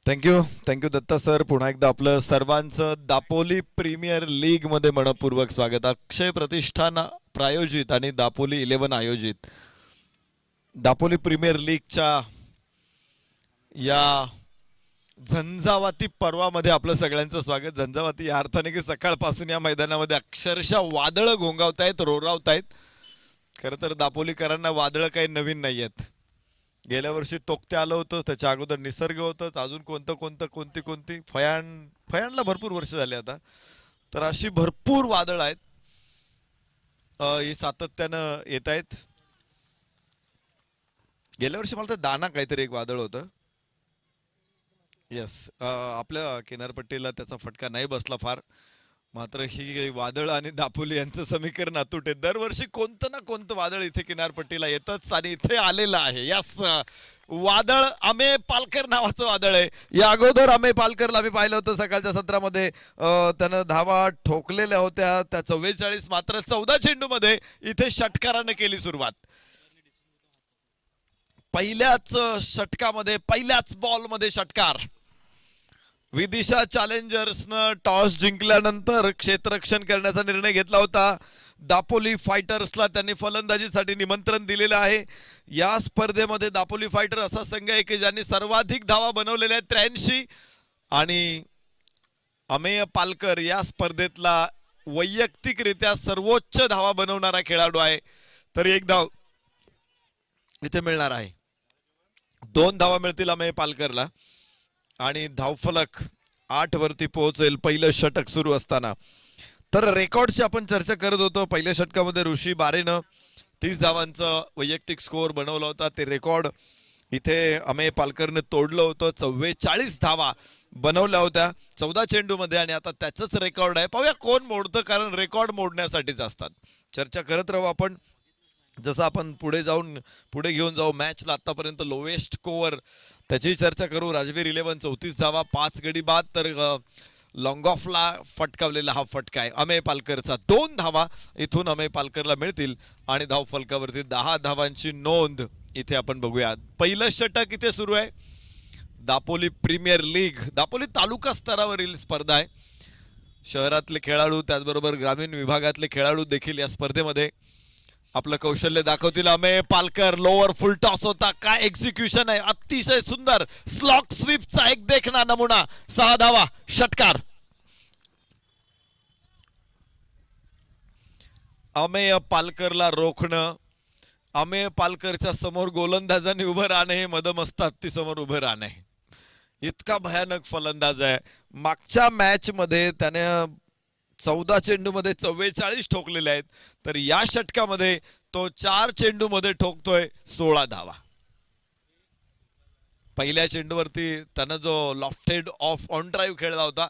Thank you Datta sir. पुन्हा एकदा आपलं सर्वांचं दापोली प्रीमियर लीग मध्ये मनपूर्वक स्वागत. अक्षय प्रतिष्ठान प्रायोजित आणि दापोली 11 आयोजित दापोली प्रीमियर लीगच्या या झंझावाती पर्वामध्ये आपलं सगळ्यांचं स्वागत. झंझावाती या अर्थाने की सकाळपासून या मैदानामध्ये अक्षरशः वादळ घोंगावतायत, रोरावतायत. खरं तर दापोलीकरांना वादळ काही नवीन नाही आहेत. गेल्या वर्षी तोक्ते आलं होतं, त्याच्या अगोदर निसर्ग होतं, अजून कोणती फयाणला भरपूर वर्ष झाले आता. तर अशी भरपूर वादळ आहेत, ही सातत्यानं येत आहेत. गेल्या वर्षी मला तर दाना काहीतरी एक वादळ होतं. येस, आपल्या किनारपट्टीला त्याचा फटका नाही बसला फार. मात्र ही वादळ आणि दापोली यांचं समीकरण अतूट आहे. दरवर्षी कोणतं ना कोणतं वादळ इथे किनारपट्टीला येतच आणि इथे आलेलं आहे. यस, वादळ अमेय पालकर नावाचं वादळ आहे. या अगोदर अमेय पालकरला आम्ही पाहिलं होतं सकाळच्या सत्रामध्ये. त्यानं धावा ठोकलेल्या होत्या त्या 44. मात्र 14 चेंडूमध्ये इथे षटकारानं केली सुरुवात. पहिल्याच षटकामध्ये, पहिल्याच बॉलमध्ये षटकार. विदिशा चॅलेंजर्सनं टॉस जिंकल्यानंतर क्षेत्ररक्षण करण्याचा निर्णय घेतला होता. दापोली फायटर्सला त्यांनी फलंदाजीसाठी निमंत्रण दिलेलं आहे. या स्पर्धेमध्ये दापोली फायटर असा संघ आहे की ज्यांनी सर्वाधिक धावा बनवलेल्या आहेत 83. आणि अमेय पालकर या स्पर्धेतला वैयक्तिकरित्या सर्वोच्च धावा बनवणारा खेळाडू आहे. तर एक धाव इथे मिळणार आहे. 2 धावा मिळतील अमेय पालकरला आणि धावफलक 8 वरती पोहोचेल पहिलं षटक सुरू असताना. तर रेकॉर्डची आपण चर्चा करत होतो. पहिल्या षटकामध्ये ऋषी बारेनं 30 धावांचं वैयक्तिक स्कोअर बनवला होता. ते रेकॉर्ड इथे अमेय पालकरने तोडलं होतं. 44 धावा बनवल्या होत्या 14 चेंडूमध्ये आणि आता त्याचंच रेकॉर्ड आहे. पाहूया कोण मोडतं, कारण रेकॉर्ड मोडण्यासाठीच असतात. चर्चा करत राहू आपण. जसं आपण पुढे घेऊन जाऊ मॅचला. आतापर्यंत लोवेस्ट स्कोअर त्याची चर्चा करू. राजवीर 11 34 धावा 5 गडी बाद. तर लॉंग ऑफला फटकावलेला हा फटका आहे अमेय पालकरचा. 2 धावा इथून अमेय पालकरला मिळतील आणि धाव फलकावरती 10 धावांची नोंद इथे आपण बघूया. पहिलं षटक इथे सुरू आहे. दापोली प्रीमियर लीग दापोली तालुका स्तरावरील स्पर्धा आहे. शहरातले खेळाडू त्याचबरोबर ग्रामीण विभागातले खेळाडू देखील या स्पर्धेमध्ये आपलं कौशल्य दाखवतील. Amey Palkar lower full toss होता. काय एक्झिक्युशन आहे, अतिशय सुंदर. स्लॉक स्वीपचा एक देखना नमुना. 6 धावा षटकार. अमेय पालकरला रोखणं, अमेय पालकरच्या समोर गोलंदाजांनी उभं राहणं हे मदमस्त हत्तीसमोर उभं राहणं आहे. इतका भयानक फलंदाज आहे. मागच्या मॅच मध्ये त्याने 14 चेंडूमध्ये 44 ठोकलेले आहेत. तर या षटकामध्ये तो 4 चेंडूमध्ये ठोकतोय 16 धावा. पहिल्या चेंडूवरती त्यानं जो लॉफ्टेड ऑफ ऑन ड्राईव्ह खेळला होता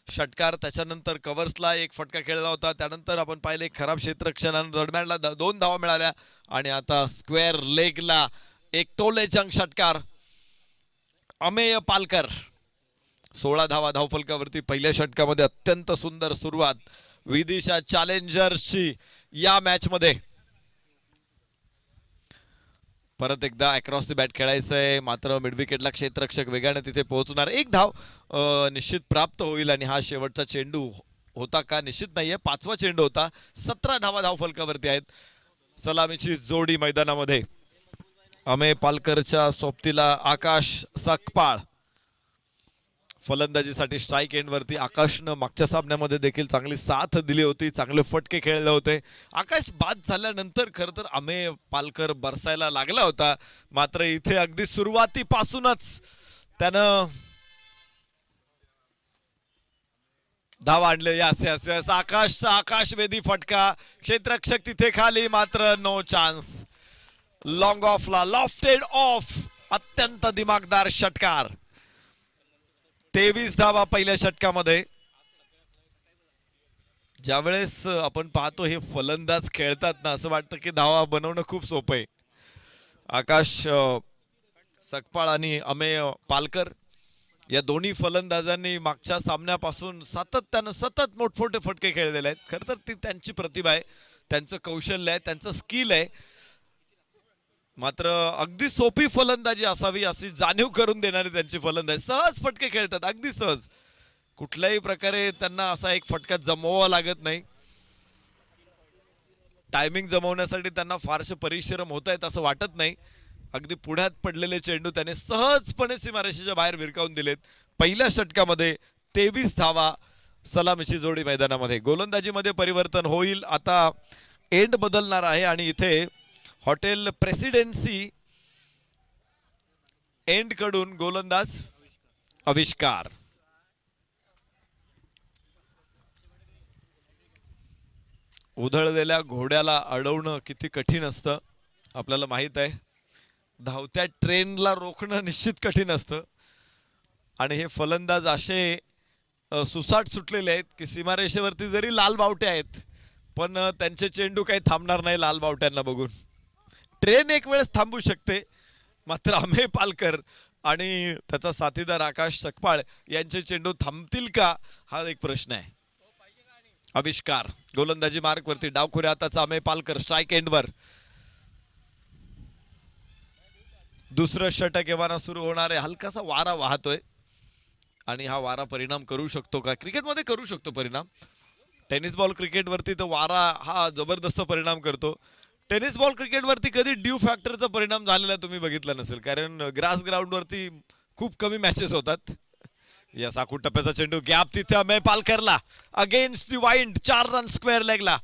षटकार. त्याच्यानंतर कव्हर्सला एक फटका खेळला होता. त्यानंतर आपण पाहिले खराब क्षेत्ररक्षणानं दरम्यानला 2 धावा मिळाल्या आणि आता स्क्वेअर लेगला एक टोले जंग षटकार. अमेय पालकर 16 धावा धावफलकावरती पहिल्या षटकामध्ये. अत्यंत सुंदर सुरुवात विदिशा चॅलेंजर्सची या मॅच मध्ये. परत एकदा अक्रॉस द बॅट खेळायचंय. मात्र मिड विकेटला क्षेत्ररक्षक वेगाने तिथे पोहोचणार. 1 धाव निश्चित प्राप्त होईल आणि हा शेवटचा चेंडू होता का निश्चित नाहीये. 5वा चेंडू होता. 17 धावा धावफलकावरती आहेत. सलामीची जोडी मैदानामध्ये. अमेय पालकरच्या सोबतीला आकाश सकपाळ फलंदाजीसाठी स्ट्राईक एंडवरती. आकाशनं मागच्या सामन्यामध्ये देखील चांगली साथ दिली होती, चांगले फटके खेळले होते. आकाश बाद झाल्यानंतर खरं तर अमेय पालकर बरसायला लागला होता. मात्र इथे अगदी सुरुवातीपासूनच त्यानं धाव आणले. यास आकाशवेधी फटका. क्षेत्ररक्षक तिथे खाली, मात्र नो चान्स. लॉंग ऑफला लॉफ्टेड ऑफ अत्यंत दिमागदार षटकार. 23 धावा पहिल्या षटकामध्ये. ज्यावेळेस आपण पाहतो हे फलंदाज खेळतात ना, असं वाटतं की धावा बनवणं खूप सोपं आहे. आकाश सकपाळ आणि अमेय पालकर या दोन्ही फलंदाजांनी मागच्या सामन्यापासून सतत मोठमोठे फटके खेळलेले आहेत. खरं तर ती त्यांची प्रतिभा आहे, त्यांचं कौशल्य आहे, त्यांचं स्किल आहे. मात्र अगदी सोपी फलंदाजी असावी अशी जाणीव करून देणारी त्यांची फलंदाजी. सहज फटके खेळतात, अगदी सहज. कुठल्याही प्रकारे त्यांना असा एक फटका जमवावा लागत नाही. टायमिंग जमवण्यासाठी त्यांना फारसे परिश्रम होत आहेत असं वाटत नाही. अगदी पुढ्यात पडलेले चेंडू त्याने सहजपणे सीमारेषेच्या बाहेर भिरकावून दिलेत. पहिल्या षटकामध्ये 23 धावा सलामीची जोडी मैदानामध्ये. गोलंदाजीमध्ये परिवर्तन होईल. आता एंड बदलणार आहे आणि इथे हॉटेल प्रेसिडेन्सी एंड कडून गोलंदाज आविष्कार. उधळलेल्या घोड्याला अडवणं किती कठीण असतं आपल्याला माहित आहे. धावत्या ट्रेनला रोखणं निश्चित कठीण असतं. आणि हे फलंदाज असे सुसाट सुटलेले आहेत की सीमारेषेवरती जरी लाल बावटे आहेत पण त्यांचे चेंडू काही थांबणार नाही. लाल बावट्यांना बघून ट्रेन एक वेळेस थांबू शकते, मात्र अमेय पालकर आणि त्याचा साथीदार आकाश सकपाळ यांचे चेंडू थांबतील का हा एक प्रश्न आहे. आविष्कार गोलंदाजी मार्क वरती, डावखुऱ्या हाताचा अमेय पालकर स्ट्राइक एंडवर. दुसरं षटक एव्हाना सुरू होणार आहे. हलकासा वारा वाहतोय आणि हा वारा परिणाम करू शकतो का? क्रिकेटमध्ये करू शकतो परिणाम. टेनिस बॉल क्रिकेटवरती तर वारा हा जबरदस्त परिणाम करतो. टेनिस बॉल क्रिकेटवरती कधी ड्यू फॅक्टरचा परिणाम झालेला तुम्ही बघितला नसेल, कारण ग्रास ग्राउंडवरती खूप कमी मॅचेस होतात. या साकू टप्प्याचा चेंडू गॅप तिथे अमेय पालकरला अगेन्स्ट दी वाइंड. 4 रन स्क्वेअर लेगला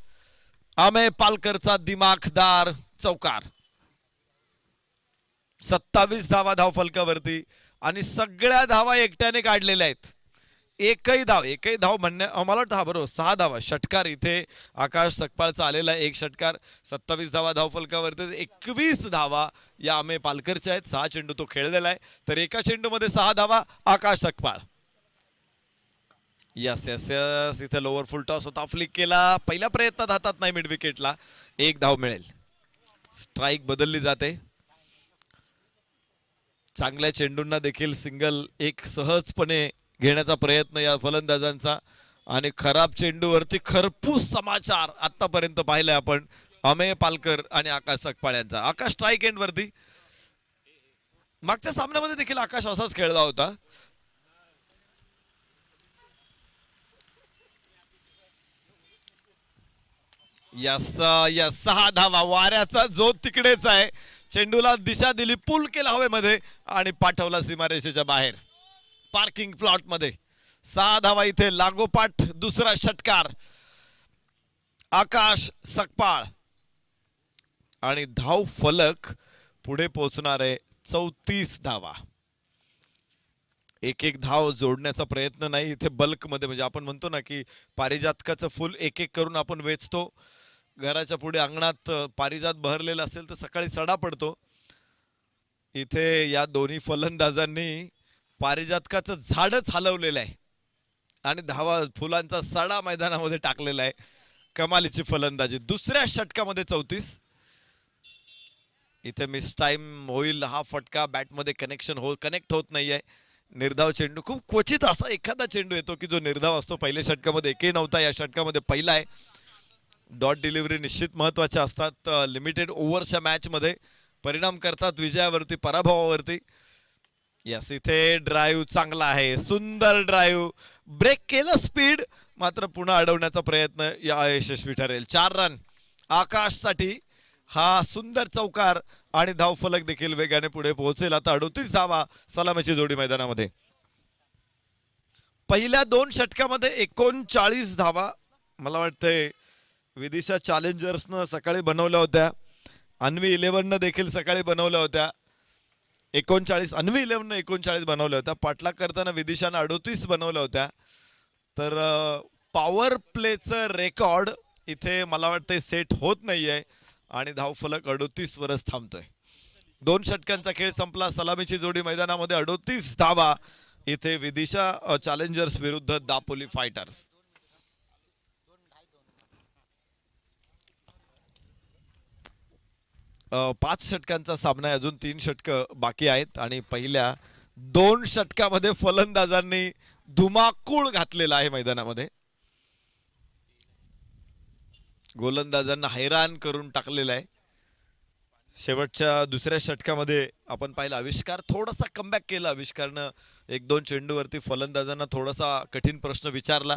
अमेय पालकरचा दिमाखदार चौकार. 27 धावा धावफलकावरती आणि सगळ्या धावा एकट्याने काढलेल्या आहेत. एकही धाव म्हणणे मला वाटतं हा बरोबर 6 धावा. षटकार इथे आकाश सकपाळचा आलेला आहे. एक षटकार. 27 धावा धावफलकावरती, 21 धावा या अमेय पालकरच्या आहेत. 6 चेंडू तो खेळलेला आहे, तर एका चेंडूमध्ये 6 धावा आकाश सकपाळ. यस यस यस इथे लोअर फुल टॉस होता, फ्लिक केला. पहिल्या प्रयत्नात हातात नाही मिड विकेटला. 1 धाव मिळेल. स्ट्राईक बदलली जाते. चांगल्या चेंडूंना देखील सिंगल एक सहजपणे घेण्याचा प्रयत्न या फलंदाजांचा. आणि खराब चेंडूवरती खरपूस समाचार आतापर्यंत पाहिलाय आपण अमेय पालकर आणि आकाश सकपाळ यांचा. आकाश स्ट्राइक एंड वरती. मागच्या सामन्यामध्ये देखील आकाश असाच खेळला होता. यस 6 धावा. वाऱ्याचा जो तिकडेच आहे. चेंडूला दिशा दिली, पुल केला हवेमध्ये आणि पाठवला सीमारेषेच्या बाहेर पार्किंग प्लॉट मध्ये. 6 धावा इथे लागोपाठ. दुसरा षटकार आकाश सकपाळ आणि धाव फलक पुढे पोहोचणार आहे 34 धावा. एक एक धाव जोडण्याचा प्रयत्न नाही इथे बल्क मध्ये. म्हणजे आपण म्हणतो ना की पारिजातकाचं फुल एक एक करून आपण वेचतो. घराच्या पुढे अंगणात पारिजात बहरलेला असेल तर सकाळी सडा पडतो. इथे या दोन्ही फलंदाजांनी पारिजातकाचं झाडच हलवलेलं आहे आणि धावा फुलांचा सडा मैदानामध्ये टाकलेला आहे. कमालीची फलंदाजी. दुसऱ्या षटकामध्ये 34. इथे मिस टाइम होईल. हा फटका बॅटमध्ये कनेक्ट होत नाहीये. निर्धाव चेंडू. खूप क्वचित असा एखादा चेंडू येतो की जो निर्धाव असतो. पहिल्या षटकामध्ये एकही नव्हता, या षटकामध्ये पहिला आहे. डॉट डिलिव्हरी निश्चित महत्वाच्या असतात लिमिटेड ओव्हरच्या मॅच मध्ये. परिणाम करतात विजयावरती पराभवावरती. यस इथे ड्राईव्ह चांगला आहे. सुंदर ड्राईव्ह. ब्रेक केलं स्पीड, मात्र पुन्हा अडवण्याचा प्रयत्न यशस्वी ठरेल. 4 रन आकाशसाठी. हा सुंदर चौकार आणि धावफलक देखील वेगाने पुढे पोहोचेल. आता 38 धावा सलामीची जोडी मैदानामध्ये. पहिल्या 2 षटकामध्ये 39 धावा मला वाटतंय विदिशा चॅलेंजर्सनं सकाळी बनवल्या होत्या. अन्वी 11 देखील सकाळी बनवल्या होत्या. 39 अन्वी 11 39 बनवल्या होत्या. पाठलाग करताना विदिशानं 38 बनवल्या होत्या. तर पॉवर प्लेचं रेकॉर्ड इथे मला वाटतंय सेट होत नाहीये आणि धावफलक 38 वरच थांबतोय. 2 षटकांचा खेळ संपला. सलामीची जोडी मैदानामध्ये 38 धावा इथे विदिशा चॅलेंजर्स विरुद्ध दापोली फायटर्स. 5 षटकांचा सामना आहे. अजून 3 षटकं बाकी आहेत आणि पहिल्या 2 षटकामध्ये फलंदाजांनी धुमाकूळ घातलेला आहे मैदानामध्ये. गोलंदाजांना हैराण करून टाकलेला आहे. शेवटच्या दुसऱ्या षटकामध्ये आपण पाहिलं आविष्कार थोडासा कमबॅक केला. आविष्कारनं 1-2 चेंडूवरती फलंदाजांना थोडासा कठीण प्रश्न विचारला.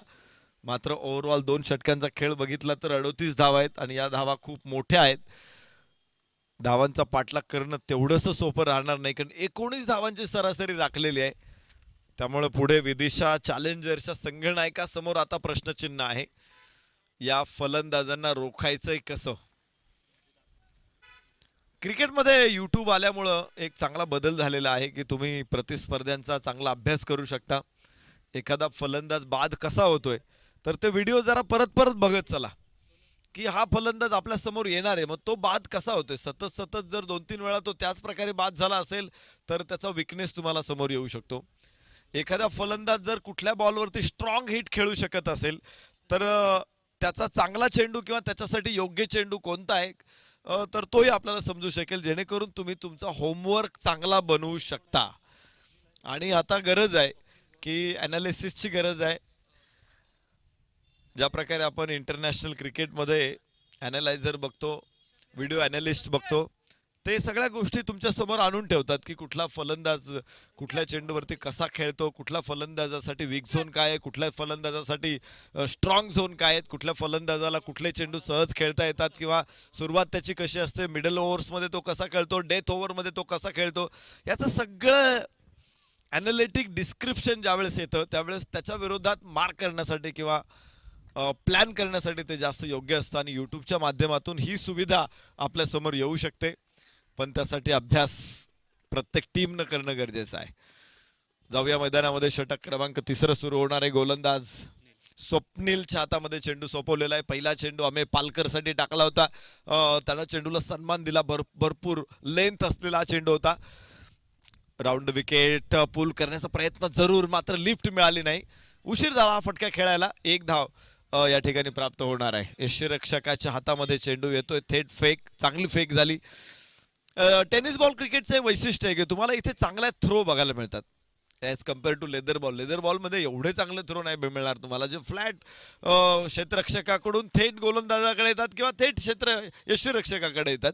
मात्र ओव्हरऑल 2 षटकांचा खेळ बघितला तर 38 धावा आहेत आणि या धावा खूप मोठ्या आहेत. धावांचा पाठलाग करणं तेवढंसं सोपं राहणार नाही, कारण 19 धावांची सरासरी राखलेली आहे. त्यामुळे पुढे विदिशा चॅलेंजर्सच्या संघनायकासमोर आता प्रश्नचिन्ह आहे. या फलंदाजांना रोखायचंय कसं? क्रिकेटमध्ये यूट्यूब आल्यामुळं एक चांगला बदल झालेला आहे की तुम्ही प्रतिस्पर्ध्यांचा चांगला अभ्यास करू शकता. एखादा फलंदाज बाद कसा होतोय तर ते व्हिडिओ जरा परत परत बघत चला की हा फलंदाज आपल्या समोर येणार आहे, मग तो बाद कसा होतोय. सतत सतत जर 2-3 वेळा तो त्याच प्रकारे बाद झाला असेल तर त्याचा विकनेस तुम्हाला समोर येऊ शकतो. एखादा फलंदाज जर कुठल्या बॉलवरती स्ट्रॉंग हिट खेळू शकत असेल तर त्याचा चांगला चेंडू किंवा त्याच्यासाठी योग्य चेंडू कोणता आहे तर तोही आपल्याला समजू शकेल, जेणेकरून तुम्ही तुमचा होमवर्क चांगला बनवू शकता. आणि आता गरज आहे की ॲनालिसिसची गरज आहे. ज्या प्रकारे आपण इंटरनॅशनल क्रिकेटमध्ये ॲनालायझर बघतो, व्हिडिओ ॲनालिस्ट बघतो, ते सगळ्या गोष्टी तुमच्या समोर आणून ठेवतात की कुठला फलंदाज कुठल्या चेंडूवरती कसा खेळतो, कुठल्या फलंदाजासाठी वीक झोन काय आहे, कुठल्या फलंदाजासाठी स्ट्रॉंग झोन काय आहेत, कुठल्या फलंदाजाला कुठले चेंडू सहज खेळता येतात किंवा सुरुवात त्याची कशी असते, मिडल ओव्हर्समध्ये तो कसा खेळतो, डेथ ओव्हरमध्ये तो कसा खेळतो, याचं सगळं ॲनालिटिक डिस्क्रिप्शन ज्यावेळेस येतं त्यावेळेस त्याच्या विरोधात मार्क करण्यासाठी किंवा प्लॅन करण्यासाठी ते जास्त योग्य असतं. आणि यूट्यूबच्या माध्यमातून ही सुविधा आपल्यासमोर येऊ शकते, पण त्यासाठी अभ्यास प्रत्येक टीमनं करणं गरजेचं आहे. जाऊया मैदानामध्ये. षटक क्रमांक 3 सुरू होणार आहे. गोलंदाज स्वप्नीलच्या हातामध्ये चेंडू सोपवलेला आहे. पहिला चेंडू आम्ही पालकरसाठी टाकला होता, त्याला चेंडूला सन्मान दिला. भरपूर लेंथ असलेला चेंडू होता. राऊंड विकेट पूल करण्याचा प्रयत्न जरूर, मात्र लिफ्ट मिळाली नाही. उशीर झाला फटका खेळायला. 1 धाव या ठिकाणी प्राप्त होणार आहे. यष्टीरक्षकाच्या हातामध्ये चेंडू येतोय, थेट फेक, चांगली फेक झाली. टेनिस बॉल क्रिकेटचे वैशिष्ट्य आहे की तुम्हाला इथे चांगल्या थ्रो बघायला मिळतात as compare to leather ball. Leather बॉलमध्ये एवढे चांगले थ्रो नाही मिळणार तुम्हाला, जे फ्लॅट क्षेत्ररक्षकाकडून थेट गोलंदाजाकडे येतात किंवा थेट यष्टीरक्षकाकडे येतात.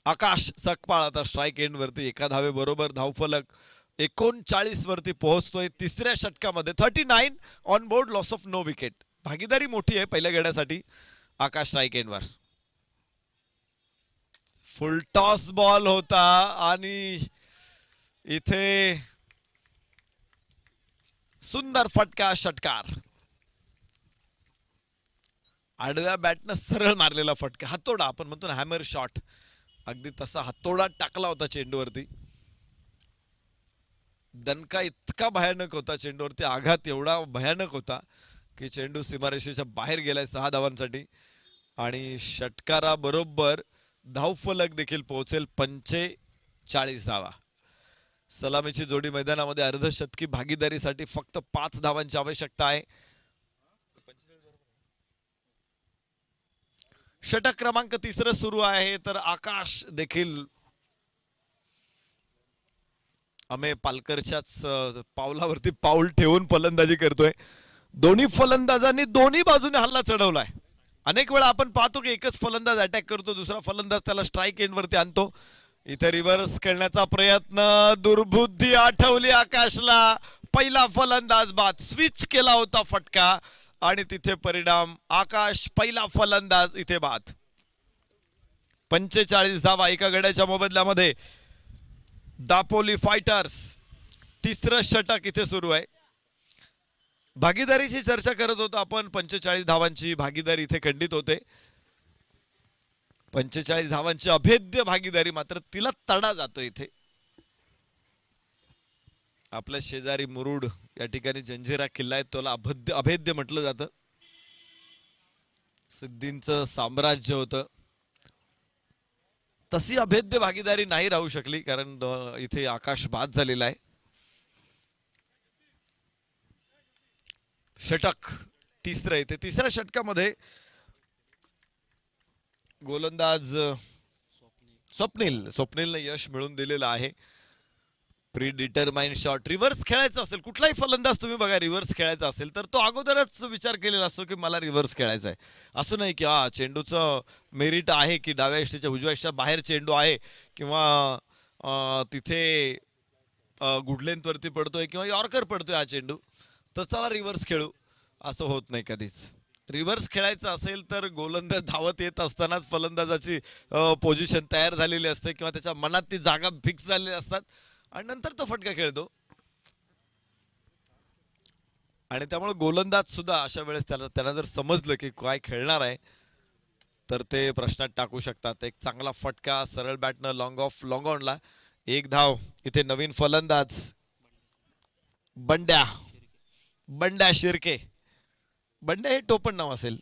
आकाश सकपाळ आता स्ट्राईक एंड वरती, एका धावे बरोबर धावफलक 39 वरती पोहोचतोय. तिसऱ्या षटकामध्ये 39 on board, loss of no wicket. भागीदारी मोठी आहे पहिल्या गड्यासाठी. आकाश स्ट्राईक एंड वर. फुल टॉस बॉल होता आणि इथे सुंदर फटका, षटकार. आडव्या बॅटनं सरळ मारलेला फटका, हातोडा आपण म्हणतो ना, हॅमर शॉट, अगदी तसा हातोडा टाकला होता चेंडूवरती. दणका इतका भयानक होता चेंडूवरती, आघात एवढा भयानक होता की चेंडू सीमारेषेच्या बाहेर गेलाय 6 धावांसाठी. आणि षटकाराबरोबर धावफलक देखील पोहोचेल 45 धावा. सलामीची जोडी मैदानामध्ये. अर्धशतकी भागीदारीसाठी फक्त 5 धावांची आवश्यकता आहे. षटक क्रमांक 3 सुरू आहे तर आकाश देखील अमे पालकरच्याच पावलावरती पाऊल ठेवून फलंदाजी करतोय. दोन्ही फलंदाजांनी दोन्ही बाजूने हल्ला चढवलाय. अनेक वेळा आपण पाहतो की एकच फलंदाज अटॅक करतो, दुसरा फलंदाज त्याला स्ट्राईक एंड वरती आणतो. इथे रिव्हर्स खेळण्याचा प्रयत्न, दुर्बुद्धी आठवली आकाशला. पहिला फलंदाज बाद, स्विच केला होता फटका आणि तिथे परिणाम. आकाश पहिला फलंदाज इथे बाद. 45 धावा एका गड्याच्या मोबदल्यामध्ये. दापोली फायटर्स. तिसरं षटक इथे सुरू आहे. भागीदारीची चर्चा करत होतो आपण. 45 धावांची भागीदारी इथे खंडित होते. 45 धावांची अभेद्य भागीदारी, मात्र तिला तडा जातो इथे. आपल्या शेजारी मुरुड या ठिकाणी जंजिरा किल्ला आहे, त्याला अभेद्य म्हटलं जातं. सिद्धींचं साम्राज्य होतं. तशी अभेद्य भागीदारी नाही राहू शकली, कारण इथे आकाश बाद झालेला आहे. षटक तिसरं येते. तिसऱ्या षटकामध्ये गोलंदाज स्वप्नीलने यश मिळवून दिलेलं आहे. Pre determined shot. रिव्हर्स खेळायचं असेल, कुठलाही फलंदाज तुम्ही बघा रिव्हर्स खेळायचा असेल तर तो अगोदरच विचार केलेला असतो की मला रिव्हर्स खेळायचा आहे. असं नाही की चेंडूचं मेरिट आहे की डाव्या यष्टीच्या उजव्या यष्टीच्या बाहेर चेंडू आहे किंवा तिथे गुड लेंथवरती पडतोय किंवा यॉर्कर पडतोय हा चेंडू, तर चला रिव्हर्स खेळू, असं होत नाही कधीच. रिव्हर्स खेळायचं असेल तर गोलंदाज धावत येत असतानाच फलंदाजाची पोझिशन तयार झालेली असते किंवा त्याच्या मनात ती जागा फिक्स झालेली असतात आणि नंतर तो फटका खेळतो. आणि त्यामुळे गोलंदाज सुद्धा अशा वेळेस त्यांना जर समजलं की काय खेळणार आहे तर ते प्रश्नात टाकू शकतात. एक चांगला फटका सरळ बॅटनं लॉंग ऑफ लॉंग ऑनला. एक धाव. इथे नवीन फलंदाज बंड्या बंड्या शिर्के. बंड्या हे टोपण नाव असेल.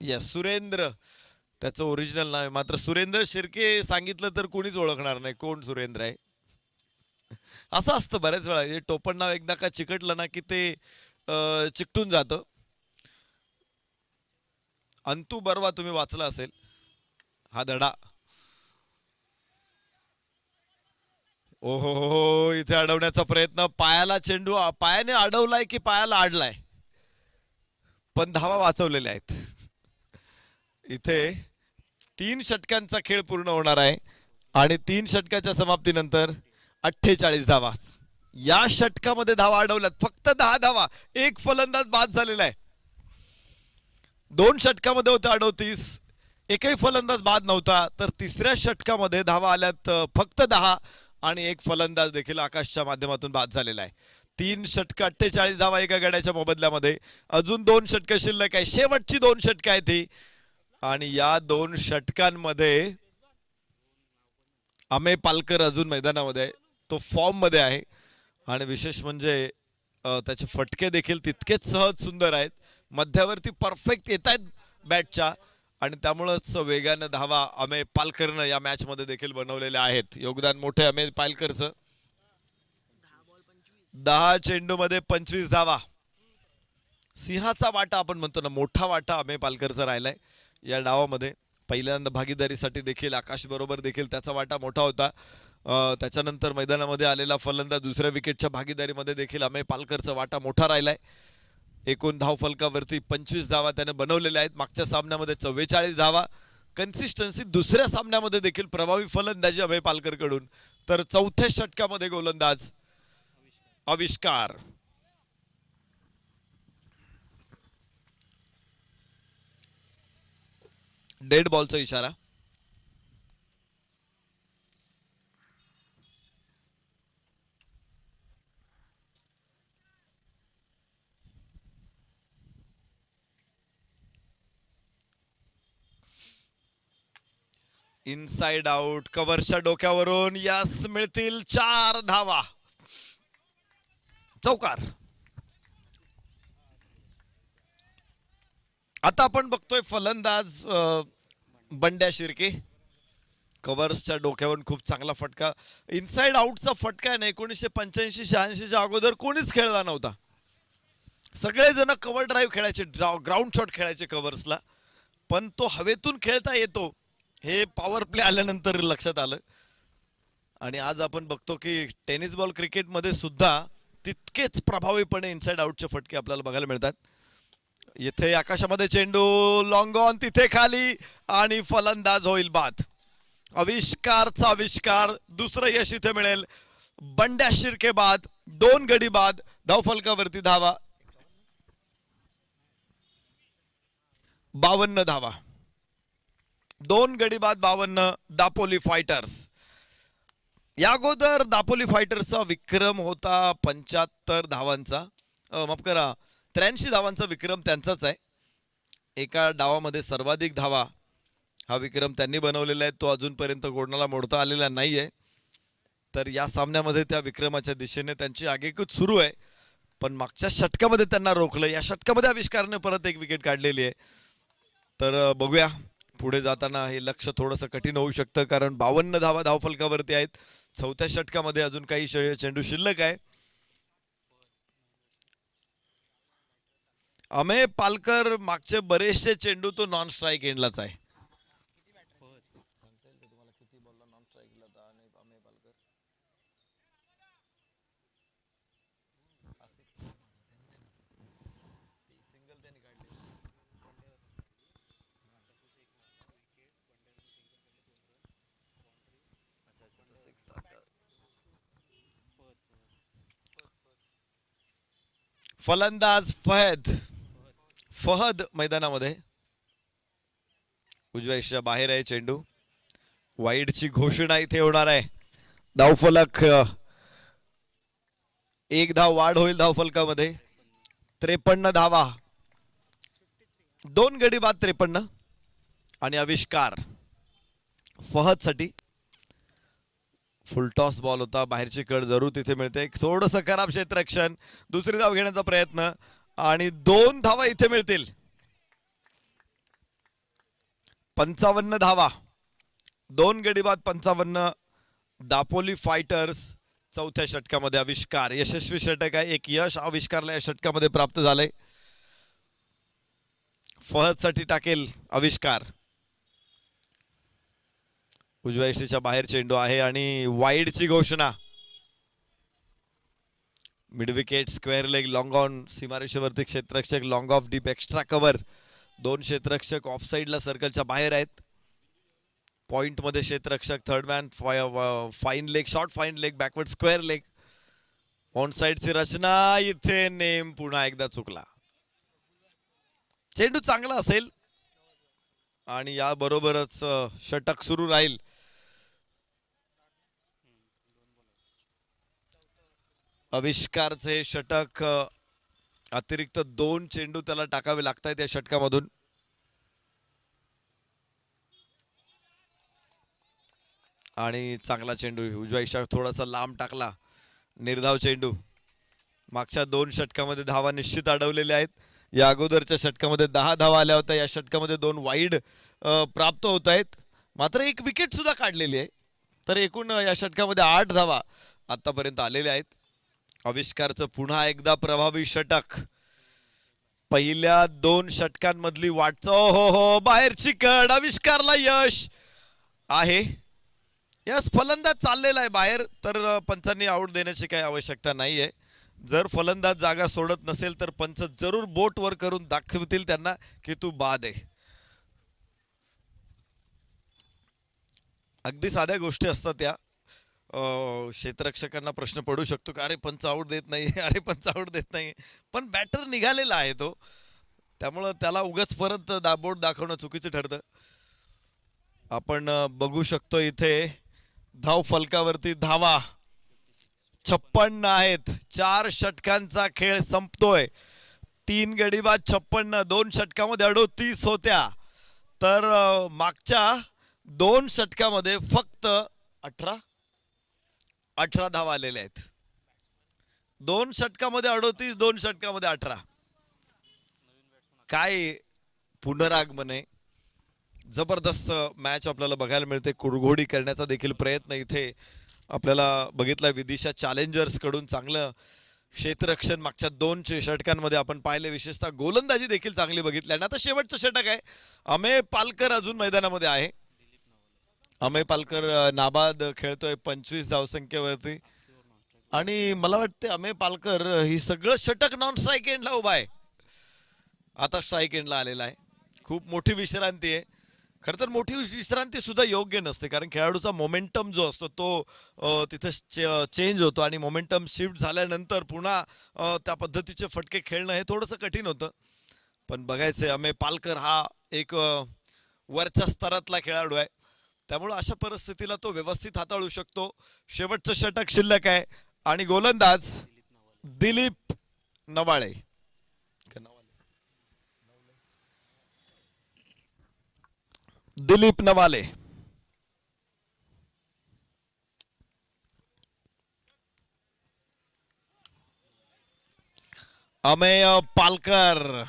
यस, सुरेंद्र त्याचं ओरिजिनल नाव आहे. मात्र सुरेंद्र शिर्के सांगितलं तर कोणीच ओळखणार नाही कोण सुरेंद्र आहे. असं असतं बऱ्याच वेळा, हे टोपण नाव एकदा का चिकटलं ना की ते चिकटून जातं. अंतू बर्वा तुम्ही वाचला असेल हा धडा. ओहो हो, इथे अडवण्याचा प्रयत्न. पायाला चेंडू पायाने अडवलाय की पायाला आडलाय, पण धावा वाचवलेल्या आहेत. इथे 3 षटकांचा खेळ पूर्ण होणार आहे आणि 3 षटकाच्या समाप्तीनंतर 48 धावा. या षटकामध्ये धावा अडवल्यात फक्त 10 धावा. एक फलंदाज बाद झालेला आहे. 2 षटकामध्ये होते 38, एकही फलंदाज बाद नव्हता. तर तिसऱ्या षटकामध्ये धावा आल्यात फक्त 10 आणि एक फलंदाज देखील आकाशच्या माध्यमातून बाद झालेला आहे. 3 षटक 48 धावा एका गड्याच्या मोबदल्यामध्ये. अजून 2 षटकं शिल्लक आहे. शेवटची 2 षटकं आहेत ही आणि या 2 षटकांमध्ये अमेय पालकर अजून मैदानामध्ये आहे. तो फॉर्म मध्ये आहे आणि विशेष म्हणजे त्याचे फटके देखील तितकेच सहज सुंदर आहेत. मध्यावरती परफेक्ट येत आहेत बॅटच्या आणि त्यामुळंच वेगानं धावा अमेय पालकरनं या मॅच मध्ये देखील बनवलेले आहेत. योगदान मोठे अमेय पालकरचं. 10 चेंडूमध्ये 25 धावा. सिंहाचा वाटा आपण म्हणतो ना, मोठा वाटा अमेय पालकरचा राहिलाय या डावामध्ये. पहिल्यांदा भागीदारीसाठी देखील आकाश बरोबर देखील त्याचा वाटा मोठा होता. त्याच्यानंतर मैदानामध्ये आलेला फलंदाज दुसऱ्या विकेटच्या भागीदारीमध्ये देखील अमेय पालकरचा वाटा मोठा राहिलाय. एकूण धावफलकावरती 25 धावा त्याने बनवलेल्या आहेत. मागच्या सामन्यामध्ये 44 धावा. कन्सिस्टन्सी दुसऱ्या सामन्यामध्ये देखील प्रभावी फलंदाजी अमेय पालकर कडून. तर चौथ्या षटकामध्ये गोलंदाज आविष्कार. डेड बॉलचा इशारा. Inside out. कव्हरच्या डोक्यावरून यास मिळतील 4 धावा. चौकार. आता आपण बघतोय फलंदाज बंड्या शिर्के. कव्हर्सच्या डोक्यावरून खूप चांगला फटका. इनसाइड आउटचा फटका आहे ना 1985-86च्या अगोदर कोणीच खेळला नव्हता. सगळेजण कव्हर ड्राईव्ह खेळायचे, ग्राउंड शॉट खेळायचे कव्हर्सला, पण तो हवेतून खेळता येतो हे पॉवर प्ले आल्यानंतर लक्षात आलं. आणि आज आपण बघतो की टेनिस बॉल क्रिकेटमध्ये सुद्धा तितकेच प्रभावीपणे इनसाइड आउटचे फटके आपल्याला बघायला मिळतात. येथे आकाशामध्ये चेंडू लॉंग ऑन, तिथे खाली आणि फलंदाज होईल बाद. आविष्कारचा आविष्कार. दुसरं यश इथे मिळेल. बंड्या शिर्के बाद. 2 गडी बाद. धावफलकावरती धावा 52 धावा. 2 गडी बाद 52. दापोली फायटर्स. या अगोदर दापोली फायटर्सचा विक्रम होता 75 धावांचा. माफ करा, 83 धावांचा विक्रम त्यांचाच आहे. एका डावामध्ये सर्वाधिक धावा हा विक्रम त्यांनी बनवलेला आहे. तो अजूनपर्यंत कोणाला मोडता आलेला नाहीये. तर या सामन्यामध्ये त्या विक्रमाच्या दिशेने त्यांची आगेकूच सुरू आहे, पण मागच्या षटकामध्ये त्यांना रोखलं. या षटकामध्ये आविष्कारने परत एक विकेट काढलेली आहे. तर बघूया पुढे जाताना हे लक्ष थोडंसं कठीण होऊ शकतं, कारण 52 धावा धावफलकावरती आहेत. चौथ्या षटकामध्ये अजून काही चेंडू शिल्लक आहे. अमेय पालकर मागचे बरेचसे चेंडू तो नॉन स्ट्राईक एंडलाच आहे. फलंदाज फहद मैदानामध्ये. उजव्या यष्टीच्या बाहेर आहे चेंडू. वाईडची घोषणा इथे होणार आहे. धावफलक, एक धाव वाढ होईल धावफलकामध्ये. 53 धावा, 2 गडी बाद 53. आणि आविष्कार फहद साठी. फुल टॉस बॉल होता, बाहेरची कड जरूर तिथे मिळते. थोडंसं खराब क्षेत्ररक्षण, दुसरी धाव घेण्याचा प्रयत्न आणि 2 धावा इथे मिळतील. 55 धावा, 2 गडी बाद 55. दापोली फायटर्स चौथ्या षटकामध्ये आविष्कार. यशस्वी षटक आहे, एक यश आविष्कारला या षटकामध्ये प्राप्त झालंय. फहद साठी टाकेल आविष्कार. उजव्या यष्टीच्या बाहेर चेंडू आहे आणि वाईडची घोषणा. Mid wicket, square leg, long on. सीमारेषेवरती क्षेत्ररक्षक, long off, deep extra cover. 2 क्षेत्ररक्षक ऑफ साइडला सर्कलच्या बाहेर आहेत. पॉइंट मध्ये क्षेत्ररक्षक, third man, fine leg, short fine leg, backward square leg. On साइडची रचना, इथे नेम पुन्हा एकदा चुकला. चेंडू चांगला असेल आणि या बरोबरच षटक सुरू राहील. आविष्कारचे षटक, अतिरिक्त 2 चेंडू त्याला टाकावे लागतात या षटकामधून. आणि चांगला चेंडू उजव्या यष्टीला थोडासा लांब टाकला. निर्धाव चेंडू. मागच्या 2 षटकामध्ये धावा निश्चित अडवलेल्या आहेत. या अगोदरच्या षटकामध्ये 10 धावा आल्या होत्या. या षटकामध्ये 2 वाईड प्राप्त होत आहेत. मात्र 1 विकेट सुद्धा काढलेली आहे. तर एकूण या षटकामध्ये 8 धावा आतापर्यंत आलेल्या आहेत. आविष्कारचं पुन्हा एकदा प्रभावी षटक. पहिल्या 2 षटकांमधली वाटचाल, हो बाहेरची कड. आविष्कारला यश आहे. यस, फलंदाज चाललेला आहे बाहेर, तर पंचांनी आऊट देण्याची काही आवश्यकता नाहीये. जर फलंदाज जागा सोडत नसेल तर पंच जरूर बोट वर करून दाखवतील त्यांना की तू बाद आहे. अगदी साध्या गोष्टी असतात त्या. क्षेत्ररक्षकांना प्रश्न पडू शकतो की अरे पंच आऊट देत नाही, अरे पंच आऊट देत नाही. पण बॅटर निघालेला आहे तो, त्यामुळं त्याला उगाच परत बोट दाखवणं चुकीचं ठरतं. आपण बघू शकतो इथे धाव फलकावरती धावा 56 आहेत. 4 षटकांचा खेळ संपतोय. 3 गडी बाद 56, 2 षटकामध्ये 38 होत्या. तर मागच्या 2 षटकामध्ये फक्त 18 धावा आलेल्या आहेत. 2 षटकामध्ये 38, 2 षटकामध्ये 18. काय पुनरागमन आहे. जबरदस्त मॅच आपल्याला बघायला मिळते. कुरघोडी करण्याचा देखील प्रयत्न इथे आपल्याला बघितला विदिशा चॅलेंजर्स कडून. चांगलं क्षेत्ररक्षण मागच्या 2 षटकांमध्ये आपण पाहिले. विशेषतः गोलंदाजी देखील चांगली बघितली. आणि आता शेवटचं षटक आहे. अमेय पालकर अजून मैदानामध्ये आहे. अमेय पालकर नाबाद खेळतोय 25 धावसंख्येवरती. आणि मला वाटते अमेय पालकर ही सगळं षटक नॉन स्ट्राईक एंडला उभा आहे. आता स्ट्राईक एंडला आलेला आहे. खूप मोठी विश्रांती आहे. खरं तर मोठी विश्रांती सुद्धा योग्य नसते, कारण खेळाडूचा मोमेंटम जो असतो तो तिथे चेंज होतो. आणि मोमेंटम शिफ्ट झाल्यानंतर पुन्हा त्या पद्धतीचे फटके खेळणं हे थोडंसं कठीण होतं. पण बघायचंय, अमेय पालकर हा एक वरच्या स्तरातला खेळाडू आहे. त्यामुळे अशा परिस्थितीला तो व्यवस्थित हाताळू शकतो. शेवटचं षटक शिल्लक आहे आणि गोलंदाज दिलीप नवाळे. दिलीप नवाले. अमेय पालकर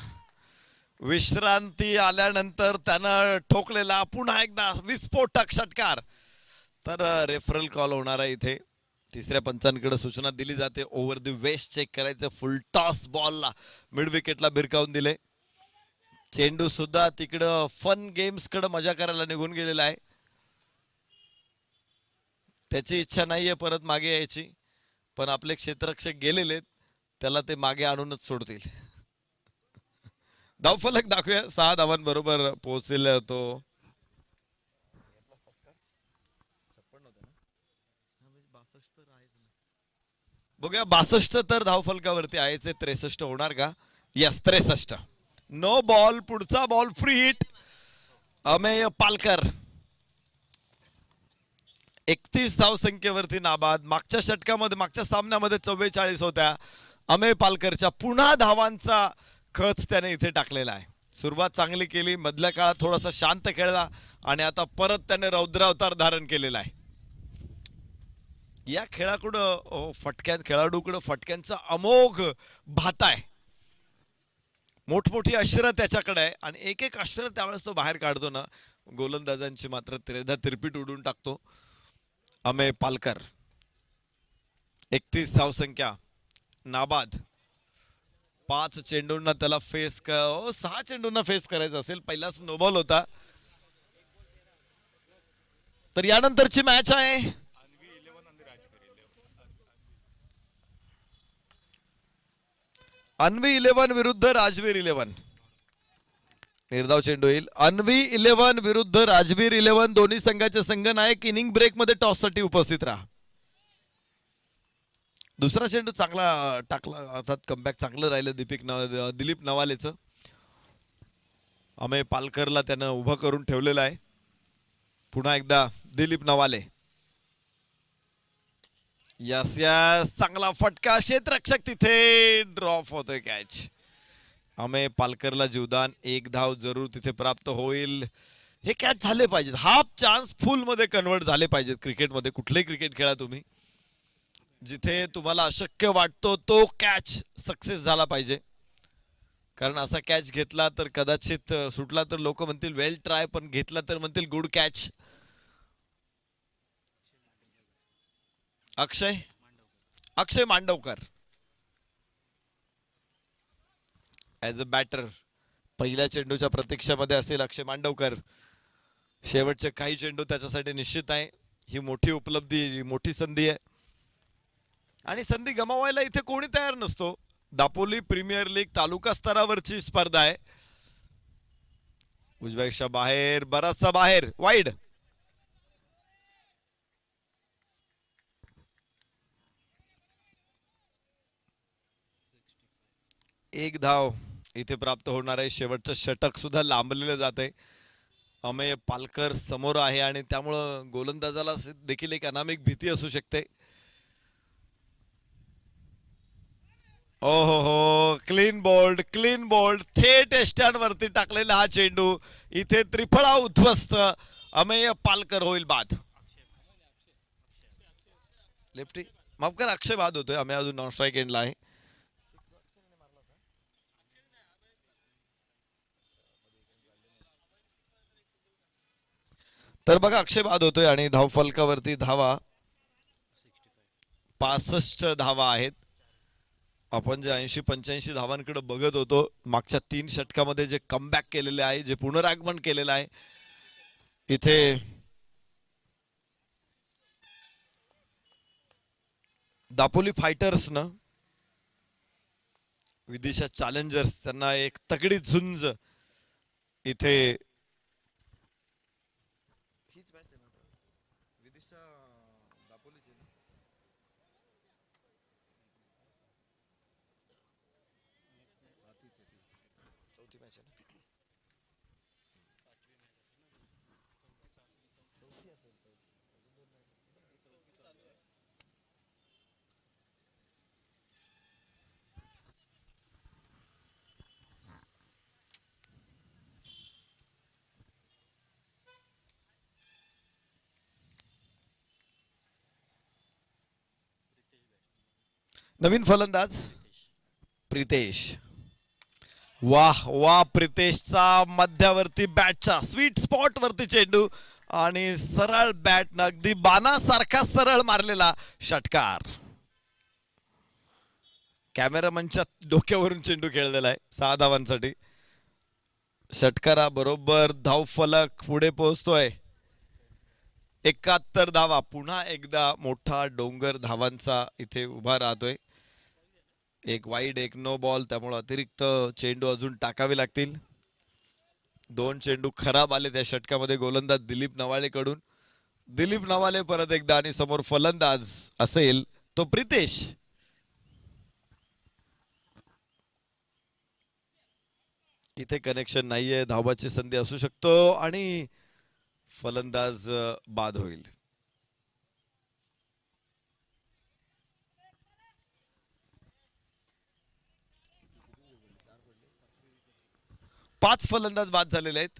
विश्रांती आल्यानंतर त्यानं ठोकलेला पुन्हा एकदा विस्फोटक षटकार. तर रेफरल कॉल होणार आहे इथे. तिसऱ्या पंचांकडे सूचना दिली जाते. ओव्हर द वेस्ट चेक करायचं. फुल टॉस बॉलला मिड विकेटला भिरकावून दिले. चेंडू सुद्धा तिकडं फन गेम्स कडे मजा करायला निघून गेलेला आहे. त्याची इच्छा नाहीये परत मागे यायची, पण आपले क्षेत्ररक्षक गेलेले. त्याला ते मागे आणूनच सोडतील. धावफलक दाखवूया. 6 धावांबरोबर पोहोचलेला तो. बघूया 62 तर धावफलकावरती आहे. 63 होणार का? यस 63. No ball. पुढचा ball free hit. Amey Palkar 31 धावसंख्येवरती नाबाद. मागच्या षटकामध्ये मागच्या सामन्यामध्ये 44 होत्या. अमेय पालकरच्या पुन्हा धावांचा खच त्याने इथे टाकलेला आहे. सुरुवात चांगली केली, मधल्या काळात थोडासा शांत खेळला आणि आता परत त्याने रौद्रावतार धारण केलेला आहे. या खेळाडूकडं फटक्यांचा अमोघ भाता आहे. मोठमोठी अश्र त्याच्याकडे आहे आणि एक एक अश्र त्यावेळेस तो बाहेर काढतो ना, गोलंदाजांची मात्र त्रेधा तिरपीट उडून टाकतो. अमेय पालकर 31 धावसंख्या, नाबाद. 5 चेंडूंना त्याला 6 चेंडूंना फेस करायचं असेल. पहिलाच नो बॉल होता. तर यानंतरची मॅच आहे अन्वी 11 विरुद्ध राजवीर 11. निर्धाव चेंडू येईल. अन्वी 11 विरुद्ध राजवीर 11. दोन्ही संघाचे संघनायक इनिंग ब्रेक मध्ये टॉस साठी उपस्थित राहा. दुसरा चेंडू चांगला टाकला, अर्थात कमबॅक चांगलं राहिलं दिलीप नवालेचं. अमेय पालकरला त्यानं उभं करून ठेवलेलं आहे. पुन्हा एकदा दिलीप नवाले. यस यस, चांगला फटका. क्षेत्ररक्षक तिथे ड्रॉप होतोय कॅच. अमेय पालकरला जीवदान. 1 धाव जरूर तिथे प्राप्त होईल. हे कॅच झाले पाहिजेत. हाफ चान्स फुल मध्ये कन्वर्ट झाले पाहिजेत. क्रिकेटमध्ये कुठलेही क्रिकेट खेळा तुम्ही, जिथे तुम्हाला अशक्य वाटतो तो कॅच सक्सेस झाला पाहिजे. कारण असा कॅच घेतला तर कदाचित सुटला तर लोक म्हणतील वेल ट्राय, पण घेतला तर म्हणतील good catch. Akshay Mandavkar as a batter पहिल्या चेंडूच्या प्रतीक्षेमध्ये असेल अक्षय मांडवकर. शेवटचे काही चेंडू त्याच्यासाठी निश्चित आहे. ही मोठी उपलब्धी, मोठी संधी आहे आणि संधी गमावायला इथे कोणी तयार नसतो. दापोली प्रीमियर लीग तालुका स्तरावरची स्पर्धा आहे. उजव्याच्या बाहेर, बराचसा बाहेर, वाईड. 1 धाव इथे प्राप्त होणार आहे. शेवटचं षटक सुद्धा लांबलेलं जात आहे. अमेय पालकर समोर आहे आणि त्यामुळं गोलंदाजाला देखील एक अनामिक भीती असू शकते. ओ हो, क्लीन बोल्ड थेट एष्ट्यांवरती टाकलेला हा चेंडू. इथे त्रिफळा उद्ध्वस्त. अमेय पालकर होईल बाद. लेफ्टी माफ कर, अक्षय बाद होतोय. अमेय अजून नॉन स्ट्राईक एंडला आहे. तर बघा, अक्षय बाद होतोय आणि धावफलकावरती धावा 65 धावा आहेत. आपण जे 80-85 धावांकडे बघत होतो मागच्या 3 षटकामध्ये, जे कमबॅक केलेले आहे, जे पुनरागमन केलेलं आहे, इथे दापोली फायटर्सनं विदिशा चॅलेंजर्स त्यांना एक तगडी झुंज इथे नवीन फलंदाज प्रितेश. वाह वाह, प्रितेशचा मध्यावरती बॅटच्या स्वीट स्पॉट वरती चेंडू आणि सरळ बॅट न अगदी बाणासारखा सरळ मारलेला षटकार. कॅमेरामनच्या डोक्यावरून चेंडू खेळलेला आहे. 6 धावांसाठी. षटकारा बरोबर धावफलक पुढे पोहोचतोय. 71 धावा. पुन्हा एकदा मोठा डोंगर धावांचा इथे उभा राहतोय. एक वाईड एक नो बॉल, त्यामुळे अतिरिक्त चेंडू अजून टाकावे लागतील. 2 चेंडू खराब आले त्या षटकामध्ये गोलंदाज दिलीप नवाळे कडून. दिलीप नवाले परत एकदा आणि समोर फलंदाज असेल तो प्रितेश. इथे कनेक्शन नाहीये, धावाची संधी असू शकतो आणि फलंदाज बाद होईल. 5 फलंदाज बाद झालेले आहेत.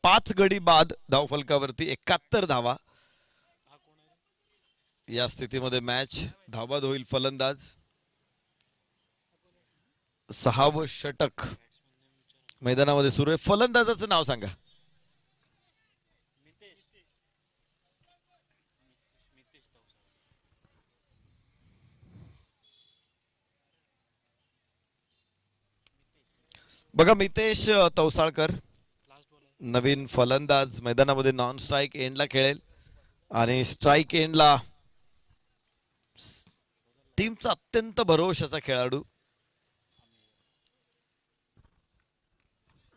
5 गडी बाद धावफलकावरती 71 धावा. या स्थितीमध्ये मॅच धावबाद होईल. फलंदाज 6वं षटक मैदानामध्ये सुरू आहे. फलंदाजाचं नाव सांगा. बघा, मितेश तवसाळकर नवीन फलंदाज मैदानामध्ये नॉन स्ट्राईक एंडला खेळेल आणि स्ट्राईक एंडला टीमचा अत्यंत भरोशाचा खेळाडू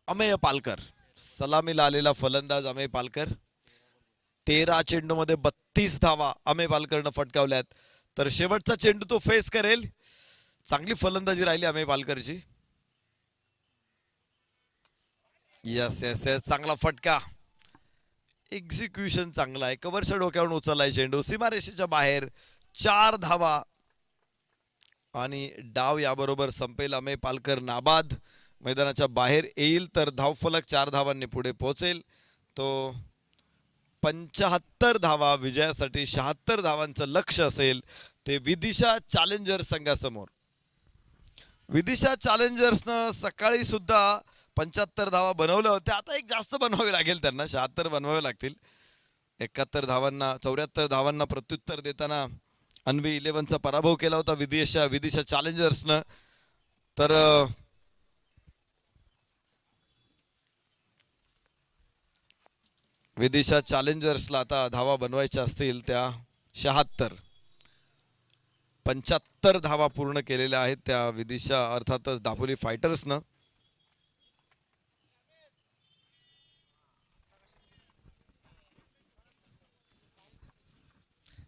अमेय पालकर. सलामीला आलेला फलंदाज अमेय पालकर. 13 चेंडू मध्ये 32 धावा अमेय पालकरनं फटकावल्यात. तर शेवटचा चेंडू तो फेस करेल. चांगली फलंदाजी राहिली अमेय पालकरची. यस यस यस, चांगला फटका. एक्झिक्युशन चांगला आहे. कव्हरच्या डोक्यावरून उचललाय चेंडू सीमारेषेच्या बाहेर. 4 धावा आणि डाव याबरोबर संपेल. अमेय पालकर नाबाद मैदानाच्या बाहेर येईल तर धावफलक 4 धावांनी पुढे पोहोचेल. तो 75 धावा विजयासाठी 76 धावांचं लक्ष्य असेल ते विदिशा चॅलेंजर्स संघासमोर. विदिशा चॅलेंजर्सनं सकाळी सुद्धा 75 धावा बनवल्या होत्या. आता एक जास्त बनवावे लागेल त्यांना. 76 बनवावे लागतील. 74 धावांना प्रत्युत्तर देताना अन्वी 11चा पराभव केला होता विदिशा चॅलेंजर्सनं. तर विदिशा चॅलेंजर्सला आता धावा बनवायच्या असतील त्या 76. 75 धावा पूर्ण केलेल्या आहेत त्या विदिशा अर्थातच दापोली फायटर्सनं.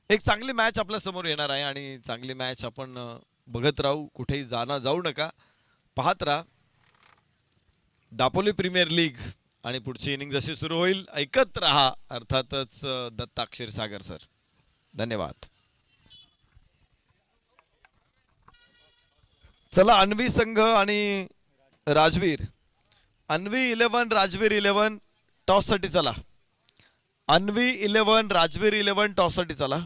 एक चांगली मॅच आपल्या समोर येणार आहे आणि चांगली मॅच आपण बघत राहू. कुठेही जाऊ नका, पाहत राहा दापोली प्रीमियर लीग. आणि पुढची इनिंग जशी सुरू होईल ऐकत राहा अर्थातच दत्ता क्षीरसागर सर. धन्यवाद. चला, अन्वी संघ आणि राजवीर. अन्वी 11 राजवीर 11 टॉस साठी चला. अन्वी 11 राजवीर 11 टॉस साठी चला.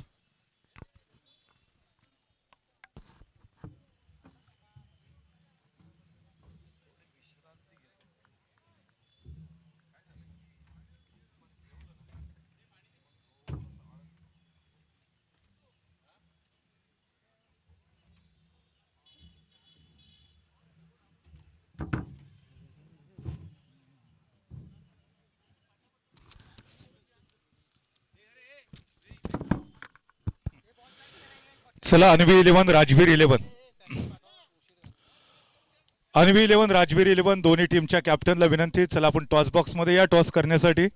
चला, अन्वी 11 राजवीर 11. अन्वी 11 राजवीर 11 दोन्ही टीमच्या कॅप्टनला विनंती. चला आपण टॉस बॉक्स मध्ये या टॉस करण्यासाठी.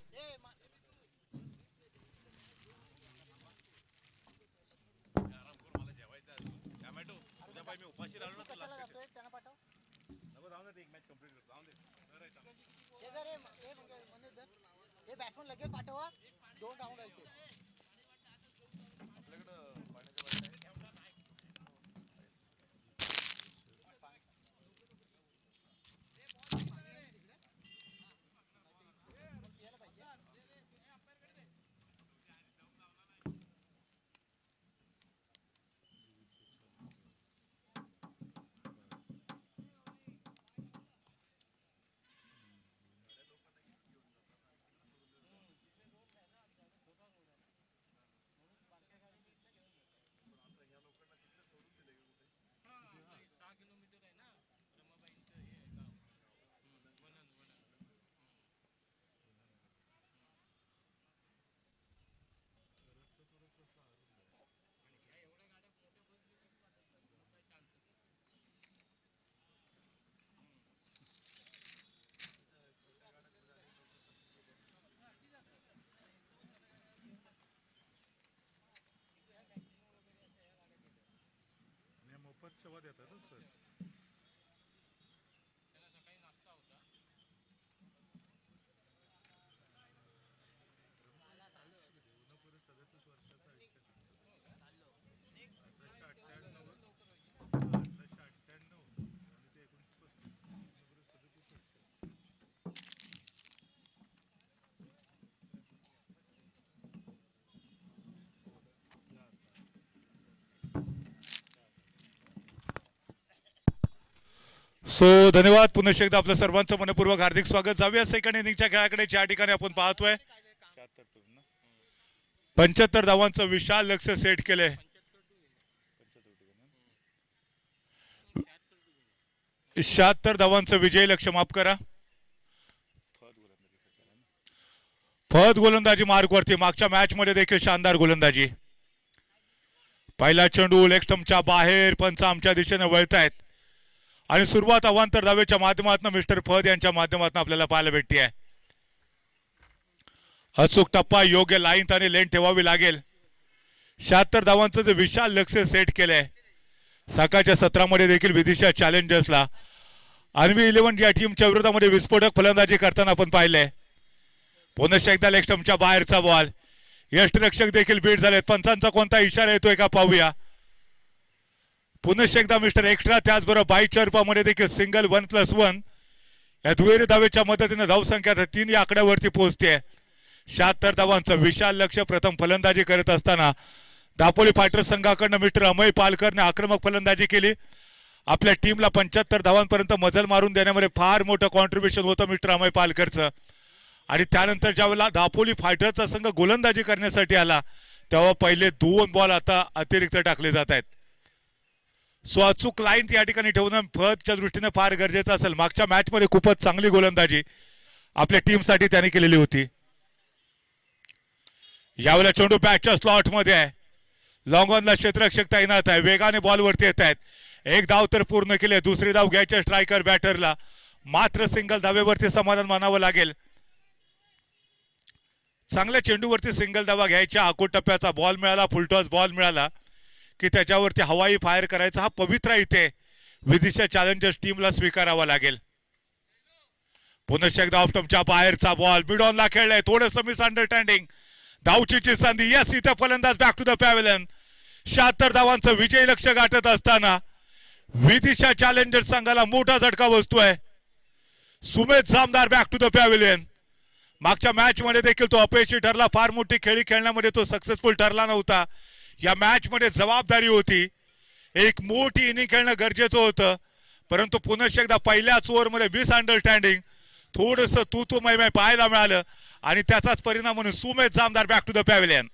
सो धन्यवाद. पुन्हा एकदा आपलं सर्वांचं मनपूर्वक हार्दिक स्वागत. जाऊया सेकंड इनिंगच्या खेळाकडे, ज्या ठिकाणी आपण पाहतोय 75 धावांचं विशाल लक्ष सेट केलंय. 76 धावांचं विजयी लक्ष, माफ करा, फद गोलंदाजी मार्कवरती. मागच्या मॅच मध्ये देखील शानदार गोलंदाजी. पहिला चेंडू लेग स्टंपच्या बाहेर, पंच आमच्या दिशेने वळतायत आणि सुरुवात अवांतर धावेच्या माध्यमातून मिस्टर फद यांच्या माध्यमातून आपल्याला पाहायला भेटते. अचूक टप्पा, योग्य लाईन आणि लेन ठेवावी लागेल. 76 धावांचं जे विशाल लक्ष सेट केलंय. सकाळच्या सत्रामध्ये देखील विदिशा चॅलेंजर्सला आर्मी 11 या टीमच्या विरोधामध्ये विस्फोटक फलंदाजी करताना आपण पाहिलंय. पुन्हा एकदा लेग स्टंपच्या बाहेरचा बॉल. यष्टिरक्षक देखील बीट झालेत. पंचांचा कोणता इशारा येतोय का पाहूया. पुन्हा एकदा मिस्टर एक्स्ट्रा, त्याचबरोबर बाईच्या रूपामध्ये देखील सिंगल 1+1 या दुहेरी धावेच्या मदतीने धावसंख्या 3 या आकड्यावरती पोहोचते. 76 धावांचं विशाल लक्ष. प्रथम फलंदाजी करत असताना दापोली फायटर्स संघाकडनं मिस्टर अमय पालकरने आक्रमक फलंदाजी केली. आपल्या टीमला 75 धावांपर्यंत मजल मारून देण्यामध्ये फार मोठं कॉन्ट्रीब्युशन होतं मिस्टर अमय पालकरचं. आणि त्यानंतर ज्यावेळेला दापोली फायटर्सचा संघ गोलंदाजी करण्यासाठी आला तेव्हा पहिले 2 बॉल आता अतिरिक्त टाकले जात आहेत. सो अचूक लाईन या ठिकाणी ठेवणं फदच्या दृष्टीने फार गरजेचं असेल. मागच्या मॅच मध्ये खूपच चांगली गोलंदाजी आपल्या टीमसाठी त्याने केलेली होती. यावेळेला चेंडू बॅटच्या स्लॉट मध्ये आहे. लॉंग ऑनला क्षेत्ररक्षक तैनात आहे. वेगाने बॉलवरती येत आहेत. एक धाव तर पूर्ण केले. दुसरी धाव घ्यायच्या स्ट्रायकर बॅटरला. मात्र सिंगल धावेवरती समाधान मानावं लागेल. चांगल्या चेंडूवरती सिंगल धावा घ्यायच्या. आखूड टप्प्याचा बॉल मिळाला, फुलटॉस बॉल मिळाला की त्याच्यावरती हवाई फायर करायचा. हा पवित्रा इथे विदिशा चॅलेंजर्स टीमला स्वीकारावा लागेल. पुन्हा एकदा ऑफ स्टंपच्या बाहेरचा बॉल. मिड ऑनला खेळलाय. थोडंसं मिसअंडरस्टँडिंग. धावचीची संधी. यस, इथे फलंदाज बॅक टू द पॅव्हलियन. 76 धावांचं विजयी लक्ष गाठत असताना विदिशा चॅलेंजर्स संघाला मोठा झटका बसतोय. Sumedh Jamdar back to the pavilion. मागच्या मॅच मध्ये देखील तो अपयशी ठरला. फार मोठी खेळी खेळण्यामध्ये तो सक्सेसफुल ठरला नव्हता. या मॅच मध्ये जबाबदारी होती. एक मोठी इनिंग खेळणं गरजेचं होतं. परंतु पुन्हा एकदा पहिल्याच ओव्हरमध्ये मिसअंडरस्टँडिंग, थोडंसं तू मै पाहायला मिळालं आणि त्याचाच परिणाम म्हणून Sumedh Jamdar back to the pavilion.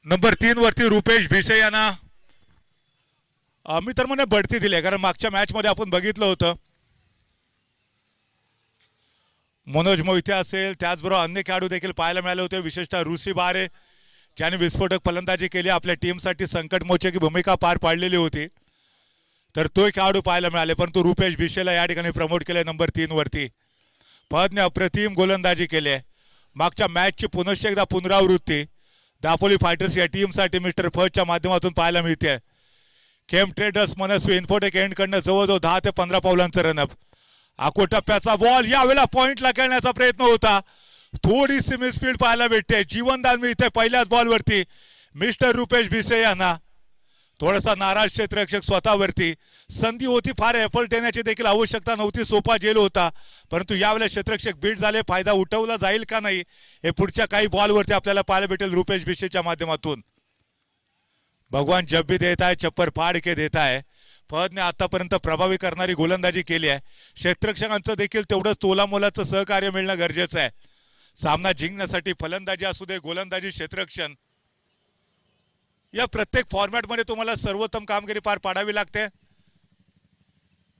Number 3 वरती रुपेश भिसे यांना मी तर म्हणे बढती दिली, कारण मागच्या मॅच मध्ये आपण बघितलं होतं मनोज मोहिते असेल, त्याचबरोबर अन्य खेळाडू देखील पाहायला मिळाले होते. विशेषतः ऋषी बारे ज्याने विस्फोटक फलंदाजी केली, आपल्या टीमसाठी संकटमोचक भूमिका पार पाडलेली होती, तर तो खेळाडू पाहायला मिळाले. परंतु रुपेश भिसेला या ठिकाणी प्रमोट केले नंबर 3 वरती. फदने अप्रतिम गोलंदाजी केली आहे. मागच्या मॅचची पुनश्च एकदा पुनरावृत्ती दापोली फायटर्स या टीमसाठी मिस्टर फदच्या माध्यमातून पाहायला मिळते. केम ट्रेडर्स मनस्वी इन्फोटेक एंडकडनं जवळजवळ 10 ते 15 पावलांचं रनअप. आखो टप्प्याचा बॉल. यावेळेला पॉइंटला खेळण्याचा प्रयत्न होता. थोडीशी मिसफील्ड पाहायला भेटते. जीवनदान मिळते पहिल्याच बॉलवरती मिस्टर रुपेश भिसे यांना. थोडासा नाराज क्षेत्ररक्षक स्वतःवरती. संधी होती, फार एफर्ट देण्याची देखील आवश्यकता नव्हती. सोपा जेल होता. परंतु यावेळेला क्षेत्ररक्षक बीट झाले. फायदा उठवला जाईल का नाही हे पुढच्या काही बॉलवरती आपल्याला पाहायला भेटेल रुपेश भिसेच्या माध्यमातून. भगवान जब भी देता है चप्पर फाड़ के देता है. फदने आतापर्यंत प्रभावी करणारी गोलंदाजी केली आहे. क्षेत्ररक्षकांचं देखील तेवढंच तोलामोलाचं सहकार्य मिळणं गरजेचं आहे. सामना जिंकण्यासाठी फलंदाजी असू दे, गोलंदाजी, क्षेत्ररक्षण, या प्रत्येक फॉर्मॅटमध्ये तुम्हाला सर्वोत्तम कामगिरी पार पाडावी लागते.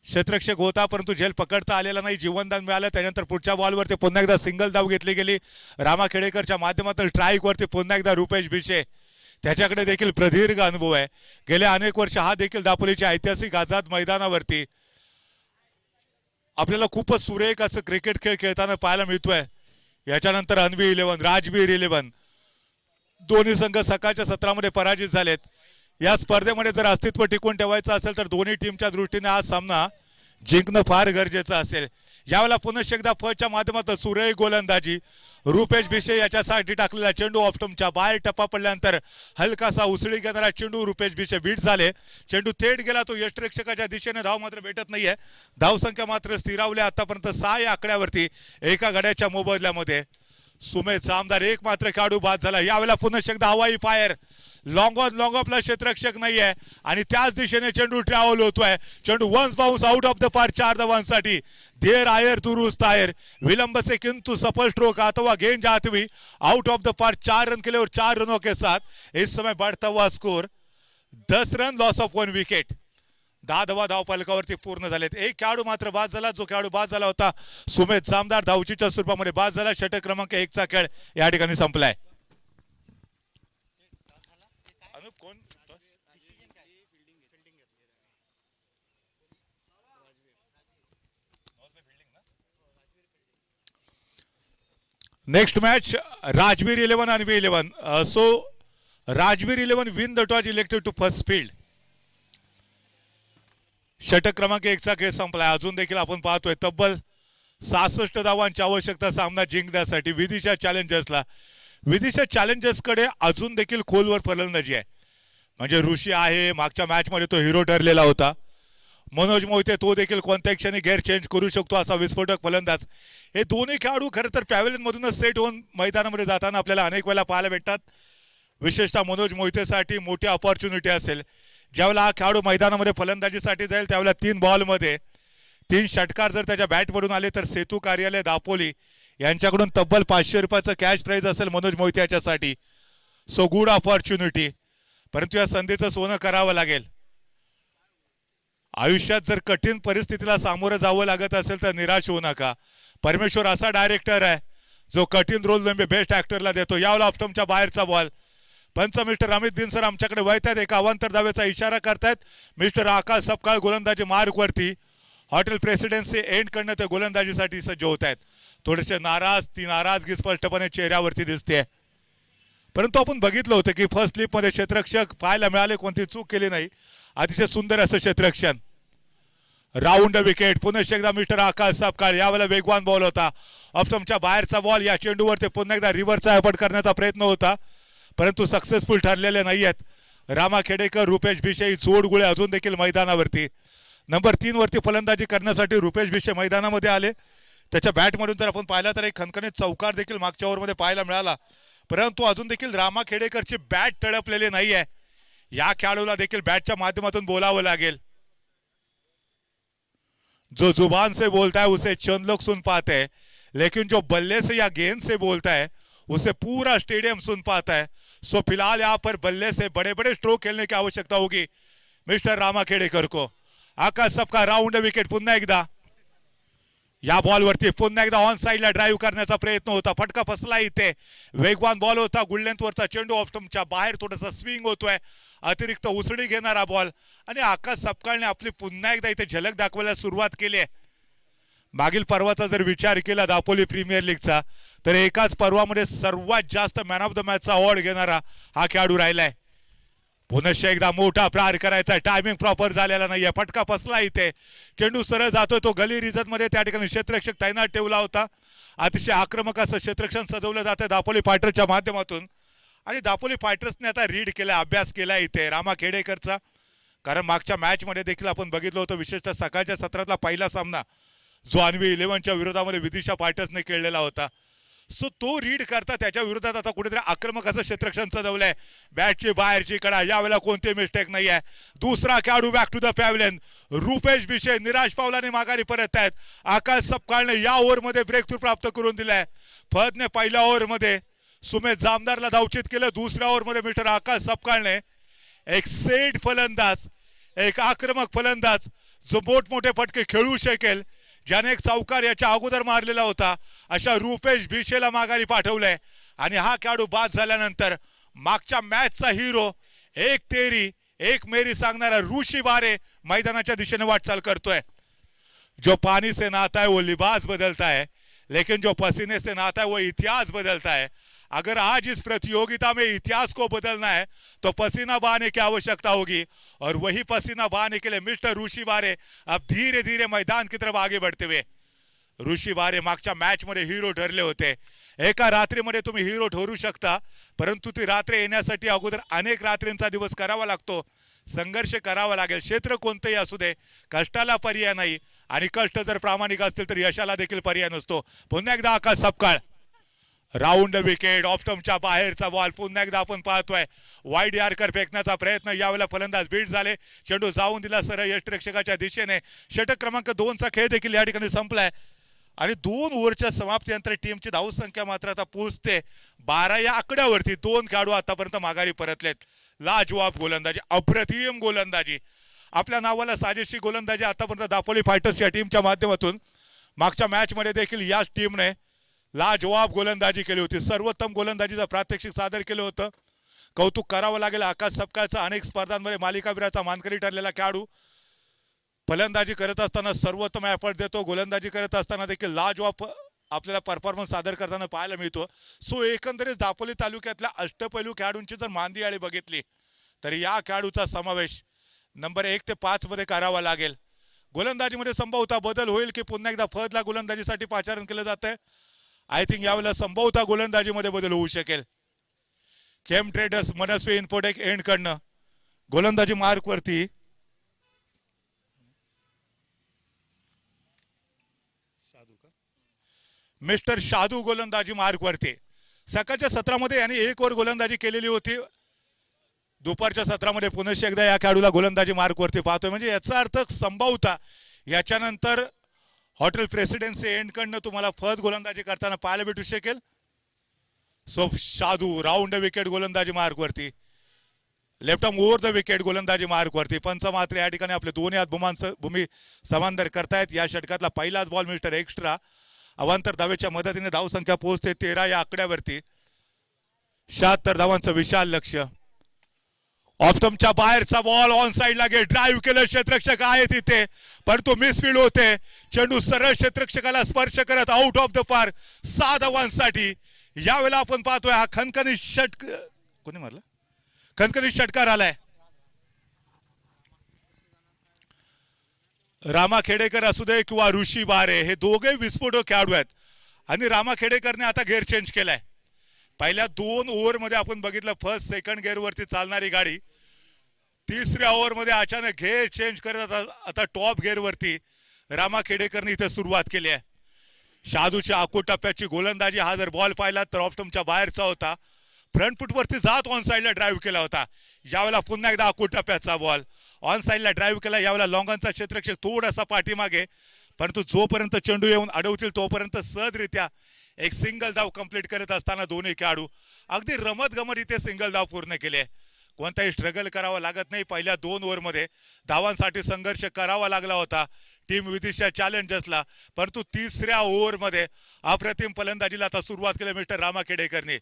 क्षेत्ररक्षक होता परंतु झेल पकडता आलेला नाही. जीवनदान मिळालं. त्यानंतर पुढच्या बॉलवरती पुन्हा एकदा सिंगल धाव घेतली गेली रामा खेडेकरच्या माध्यमातून. स्ट्राईक वरती पुन्हा एकदा रुपेश भिसे. त्याच्याकडे देखील प्रदीर्घ अनुभव आहे. गेल्या अनेक वर्ष हा देखील दापोलीच्या ऐतिहासिक आझाद मैदानावरती आपल्याला खूपच सुरेख असं क्रिकेट खेळ खेळताना पाहायला मिळतोय. याच्यानंतर अन्वी 11, राजवीर 11 दोन्ही संघ सकाळच्या सत्रामध्ये पराजित झालेत. या स्पर्धेमध्ये जर अस्तित्व टिकवून ठेवायचं असेल तर दोन्ही टीमच्या दृष्टीने हा सामना जिंकणं फार गरजेचं असेल. यावेळेला पुन्हा एकदा फळच्या माध्यमातून सुरेख गोलंदाजी रुपेश भिशे याच्यासाठी टाकलेला चेंडू ऑफस्टंपच्या बाहेर टप्पा पडल्यानंतर हलकासा उसळी घेणारा चेंडू रुपेश भिशे बीट झाले. चेंडू थेट गेला तो यष्टिरक्षकाच्या दिशेने. धाव मात्र भेटत नाहीये. धावसंख्या मात्र स्थिरावल्या आतापर्यंत 6 या आकड्यावरती एका गड्याच्या मोबदल्यामध्ये. सुमेध जामदार एक मात्र खेळाडू बाद झाला. यावेळेला पुन्हा एकदा हवाई फायर लॉंग ऑन लॉंग ऑफला क्षेत्ररक्षक नाहीये आणि त्याच दिशेने चेंडू ट्रॅव्हल होतोय. चेंडू once bounce out of the पार 4 धावांसाठी. देर आयर दुरुस्त आयर विलंब से किंतु सफल स्ट्रोक अथवा गेंद जाती हुई आउट ऑफ द पार 4 रन के लिए और 4 रनों के साथ इस समय बढ़ता हुआ score 10 run loss of 1 wicket. 10 धावा धावफलकावरती पूर्ण झालेत. एक खेळाडू मात्र बाद झाला. जो खेळाडू बाद झाला होता सुमेध जामदार धावचीच्या स्वरूपामध्ये बाद झाला. षटक क्रमांक 1 चा खेळ या ठिकाणी संपलाय. Next match Rajveer 11 and V11. So Rajveer 11 win the toss elected to first field. षटक क्रमांक 1 चा खेळ संपलाय. अजून देखील आपण पाहतोय तब्बल 66 धावांची आवश्यकता सामना जिंकण्यासाठी विदिशा चॅलेंजर्सला. विदिशा चॅलेंजर्सकडे अजून देखील खोलवर फलंदाजी आहे. म्हणजे ऋषी आहे, मागच्या मॅच मध्ये तो हिरो ठरलेला होता. मनोज मोहिते तो देखील कोणत्याही क्षणी गेअर चेंज करू शकतो असा विस्फोटक फलंदाज. हे दोन्ही खेळाडू खरं तर पॅव्हलियन मधूनच सेट होऊन मैदानामध्ये जाताना आपल्याला अनेक वेळा पाहायला भेटतात. विशेषतः मनोज मोहितेसाठी मोठी अपॉर्च्युनिटी असेल. ज्यावेळेला हा खेळाडू मैदानामध्ये फलंदाजीसाठी जाईल त्यावेळेला 3 बॉलमध्ये 3 षटकार जर त्याच्या बॅटमधून आले तर सेतू कार्यालय दापोली यांच्याकडून तब्बल 500 रुपयाचं कॅश प्राइज असेल मनोज मोहिते याच्यासाठी. So good opportunity. परंतु या संधीचं सोनं करावं लागेल. आयुष्यात जर कठीण परिस्थितीला सामोरं जावं लागत असेल तर निराश होऊ नका. परमेश्वर असा डायरेक्टर आहे जो कठीण रोल बेस्ट ऍक्टरला देतो. यावेळेला ऑफस्टंपच्या बाहेरचा बॉल. पंच मिस्टर अमित बिनसर आमच्याकडे वळतायत. एका अवांतर धावेचा इशारा करतायत. मिस्टर आकाश सपकाळ गोलंदाजी मार्क वरती. हॉटेल प्रेसिडेन्सी एंड कडनं ते गोलंदाजीसाठी सज्ज होत आहेत. थोडेसे नाराज. ती नाराजगी स्पष्टपणे चेहऱ्यावरती दिसते. परंतु आपण बघितलं होतं की फर्स्ट स्लिप मध्ये क्षेत्ररक्षक पाहायला मिळाले. कोणती चूक केली नाही. अतिशय सुंदर असं क्षेत्ररक्षण. Round wicket. पुन्हा एकदा मिस्टर आकाश सपकाळ. यावेळेला वेगवान बॉल होता. ऑफस्टंपच्या बाहेरचा बॉल. या चेंडूवर ते पुन्हा एकदा रिव्हरचा एफर्ट करण्याचा प्रयत्न होता परंतु सक्सेसफुल ठरलेले नाहीयेत. रामा खेडेकर रुपेश भिशे ही जोडगुळे अजून देखील मैदानावरती. नंबर 3 वरती फलंदाजी करण्यासाठी रुपेश भिशे मैदानामध्ये आले. त्याच्या बॅटमधून जर आपण पाहिलं तर एक खणखणीत चौकार देखील मागच्या ओव्हरमध्ये पाहायला मिळाला. परंतु अजून देखील रामा खेडेकरची बॅट तडपलेली नाहीये. या खेळाडूला देखील बॅटच्या माध्यमातून बोलावं लागेल. जो जुबान से बोलता है उसे चंद लोग सुन पाते हैं लेकिन जो बल्ले से या गेंद से बोलता है उसे पूरा स्टेडियम सुन पाता है. सो फिलहाल यहाँ पर बल्ले से बड़े बड़े स्ट्रोक खेलने की आवश्यकता होगी मिस्टर रामा खेडेकर को. आकाश सबका राउंड विकेट. पुन्हा एकदा या बॉलवरती पुन्हा एकदा ऑन साइडला ड्राईव्ह करण्याचा प्रयत्न होता. फटका फसला इथे. वेगवान बॉल होता. गुडलेंथवरचा चेंडू ऑफस्टंपच्या बाहेर थोडासा स्विंग होतोय. अतिरिक्त उसळी घेणारा बॉल आणि आकाश सपकाळने आपली पुन्हा एकदा इथे झलक दाखवायला सुरुवात केली आहे. मागील पर्वाचा जर विचार केला दापोली प्रीमियर लीगचा तर एकाच पर्वामध्ये सर्वात जास्त मॅन ऑफ द मॅचचा अवॉर्ड घेणारा हा खेळाडू राहिलाय. पुन्हा एकदा मोठा प्रहार करायचा. टायमिंग प्रॉपर झालेला नाहीये. फटका फसला इथे. चेंडू सरळ जातोय तो गली रिजत मध्ये. त्या ठिकाणी क्षेत्ररक्षक तैनात ठेवला होता. अतिशय आक्रमक असं क्षेत्ररक्षण सजवलं जातं दापोली फायटर्सच्या माध्यमातून आणि दापोली फायटर्सने आता रीड केला, अभ्यास केला इथे रामा खेडेकरचा. कारण मागच्या मॅच मध्ये देखील आपण बघितलं होतं विशेषतः सकाळच्या सत्रातला पहिला सामना जो अन्वी 11च्या विरोधामध्ये विदिशा फायटर्सने खेळलेला होता. सो तो रीड करता त्याच्या विरोधात आता कुठेतरी आक्रमक असं क्षेत्ररक्षण सजवलंय. बॅटची बाहेरची कडा. यावेळेला कोणते मिस्टेक नाही आहे. दुसरा खेळाडू back to the pavilion. Rupesh Bhishe निराश पावलाने माघारी परत आहेत. आकाश सपकाळने या ओव्हरमध्ये ब्रेक थ्रू प्राप्त करून दिलाय. फहदने पहिल्या ओव्हरमध्ये सुमेध जामदारला धावचित केलं. दुसऱ्या ओव्हरमध्ये मिस्टर आकाश सपकाळने एक सेट फलंदाज, एक आक्रमक फलंदाज जो मोठमोठे फटके खेळू शकेल, ज्याने एक चौकार याच्या अगोदर मारलेला होता, अशा रुपेश भिशेला माघारी पाठवलंय. आणि हा खेळाडू बाद झाल्यानंतर मागच्या मॅचचा हिरो, एक तेरी एक मेरी सांगणारा ऋषी बारे मैदानाच्या दिशेने वाटचाल करतोय. जो पानी से नहाता है वो लिबास बदलता है, लेकिन जो पसीने से नहाता है वो इतिहास बदलता है. अगर आज इस प्रतियोगिता में इतिहास को बदलना है तो पसीना बहाने की आवश्यकता होगी, और वही पसीना बहाने के लिए मिस्टर ऋषी बारे अब धीरे धीरे मैदान की तरफ आगे बढ़ते हुए. ऋषी बारे मागच्या मॅच मध्ये हिरो ठरले होते. एका रात्रीमध्ये तुम्ही हिरो ठरू शकता, परंतु ती रात्र येण्यासाठी अगोदर अनेक रात्रींचा दिवस करावा लागतो, संघर्ष करावा लागेल. क्षेत्र कोणतेही असू दे, कष्टाला पर्याय नाही, आणि कष्ट जर प्रामाणिक असतील तर यशाला देखील पर्याय नसतो. पुन्हा एकदा आकाश सपकाळ, राऊंड विकेट, ऑफ स्टंपच्या बाहेरचा बॉल. पुन्हा एकदा आपण पाहतोय वाईड यार्कर फेकण्याचा प्रयत्न. यावेळेला फलंदाज बीट झाले, चेंडू जाऊन दिला सरळ यष्टिरक्षकाच्या दिशेने. षटक क्रमांक 2 चा खेळ देखील या ठिकाणी संपलाय, आणि 2 ओव्हरच्या समाप्तीनंतर टीमची धावसंख्या मात्र आता पोहोचते 12 या आकड्यावरती. 2 खेळाडू आतापर्यंत माघारी परतलेत. लाजवाब गोलंदाजी, अप्रतिम गोलंदाजी, आपल्या नावाला साजेशी गोलंदाजी आतापर्यंत दापोली फायटर्स या टीमच्या माध्यमातून. मागच्या मॅच मध्ये देखील याच टीमने लाजवाब गोलंदाजी केली होती. सर्वोत्तम गोलंदाजीचं प्रात्यक्षिक सादर केलं होतं. कौतुक करावं लागेल आकाश सपकाळचा. अनेक स्पर्धांमध्ये मालिकावीराचा मानकरी ठरलेला खेळाडू, फलंदाजी करत असताना सर्वोत्तम एफर्ट देतो, गोलंदाजी करत असताना देखील लाजवाब आपल्याला परफॉर्मन्स सादर करताना पाहायला मिळतो. सो एकंदरीत दापोली तालुक्यातल्या अष्टपैलू खेळाडूंची जर मांदियाळी बघितली तर या खेळाडूचा समावेश नंबर 1 ते 5 मध्ये करावा लागेल. गोलंदाजीमध्ये संभवता बदल होईल की पुन्हा एकदा फदला गोलंदाजीसाठी पाचारण केलं जातंय. आय थिंक यावेळेला संभवता गोलंदाजीमध्ये बदल होऊ शकेल. केम ट्रेडर्स मनस्वी इन्फोटेक एंड कडनं गोलंदाजी मार्क वरती मिस्टर शादू गोलंदाजी मार्क वरती. सकाळच्या सत्रामध्ये यांनी 1 ओव्हर गोलंदाजी केलेली होती. दुपारच्या सत्रामध्ये पुन्हा एकदा या खेळाडूला गोलंदाजी मार्क वरती पाहतोय. म्हणजे याचा अर्थ संभवता याच्यानंतर हॉटेल प्रेसिडेन्सी एंड कडनं तुम्हाला फर्स्ट गोलंदाजी करताना पाहायला भेटू शकेल. सो शादू राऊंड विकेट गोलंदाजी मार्क वरती, left arm over the wicket गोलंदाजी मार्क वरती. पंच मात्र या ठिकाणी आपले दोन्ही हात भूमी समांतर करतायत. या षटकातला पहिलाच बॉल मिस्टर एक्स्ट्रा. अवांतर धावेच्या मदतीने धावसंख्या पोहोचते 13 या आकड्यावरती. 76 धावांचं विशाल लक्ष. ऑफ स्टंपच्या बाहेरचा बॉल ऑन साइडला गेट ड्राईव्ह केलं, क्षेत्ररक्षक आहे तिथे परंतु मिसफील्ड होते. चेंडू सरळ क्षेत्ररक्षकाला स्पर्श करत आउट ऑफ द पार्क. 6 धावांसाठी यावेळेला आपण पाहतोय हा खणखणीत षटक. कोणी मारला? खणखणीत षटकार आलाय. रामा खेडेकर असू दे किंवा ऋषी बारे, हे दोघे विस्फोटक खेळाडू आहेत, आणि रामा खेडेकरने आता गेअर चेंज केलाय. पहिल्या 2 ओव्हर मध्ये आपण बघितलं फर्स्ट सेकंड गेअर वरती चालणारी गाडी 3ऱ्या ओव्हर मध्ये अचानक गेअर चेंज करत आता टॉप गेअर वरती रामा खेडेकरने इथे सुरुवात केली आहे. शादूच्या आखूड टप्प्याची गोलंदाजी. हा जर बॉल पाहिला तर ऑफ स्टंपच्या बाहेरचा होता, फ्रंट फुट वरती जात ऑन साइडला ड्राईव्ह केला होता. यावेळेला पुन्हा एकदा आखूड टप्प्याचा बॉल ऑन साइडला ड्राईव्ह केला. यावेळेला लॉंगॉनचा क्षेत्ररक्षक थोडासा पाठीमागे, परंतु जोपर्यंत चेंडू येऊन अडवतील तोपर्यंत सहजरित्या एक सिंगल धाव कंप्लीट करत असताना दोन्ही खेळाडू अगदी रमत गमत इथे सिंगल धाव पूर्ण केले. कोणताही स्ट्रगल करावा लागत नाही. पहिल्या 2 ओव्हर मध्ये धावांसाठी संघर्ष करावा लागला होता टीम विदिशा चॅलेंजर्सला, परंतु 3ऱ्या ओव्हर मध्ये अप्रतिम फलंदाजीला आता सुरुवात केली मिस्टर रामा खेडेकरने.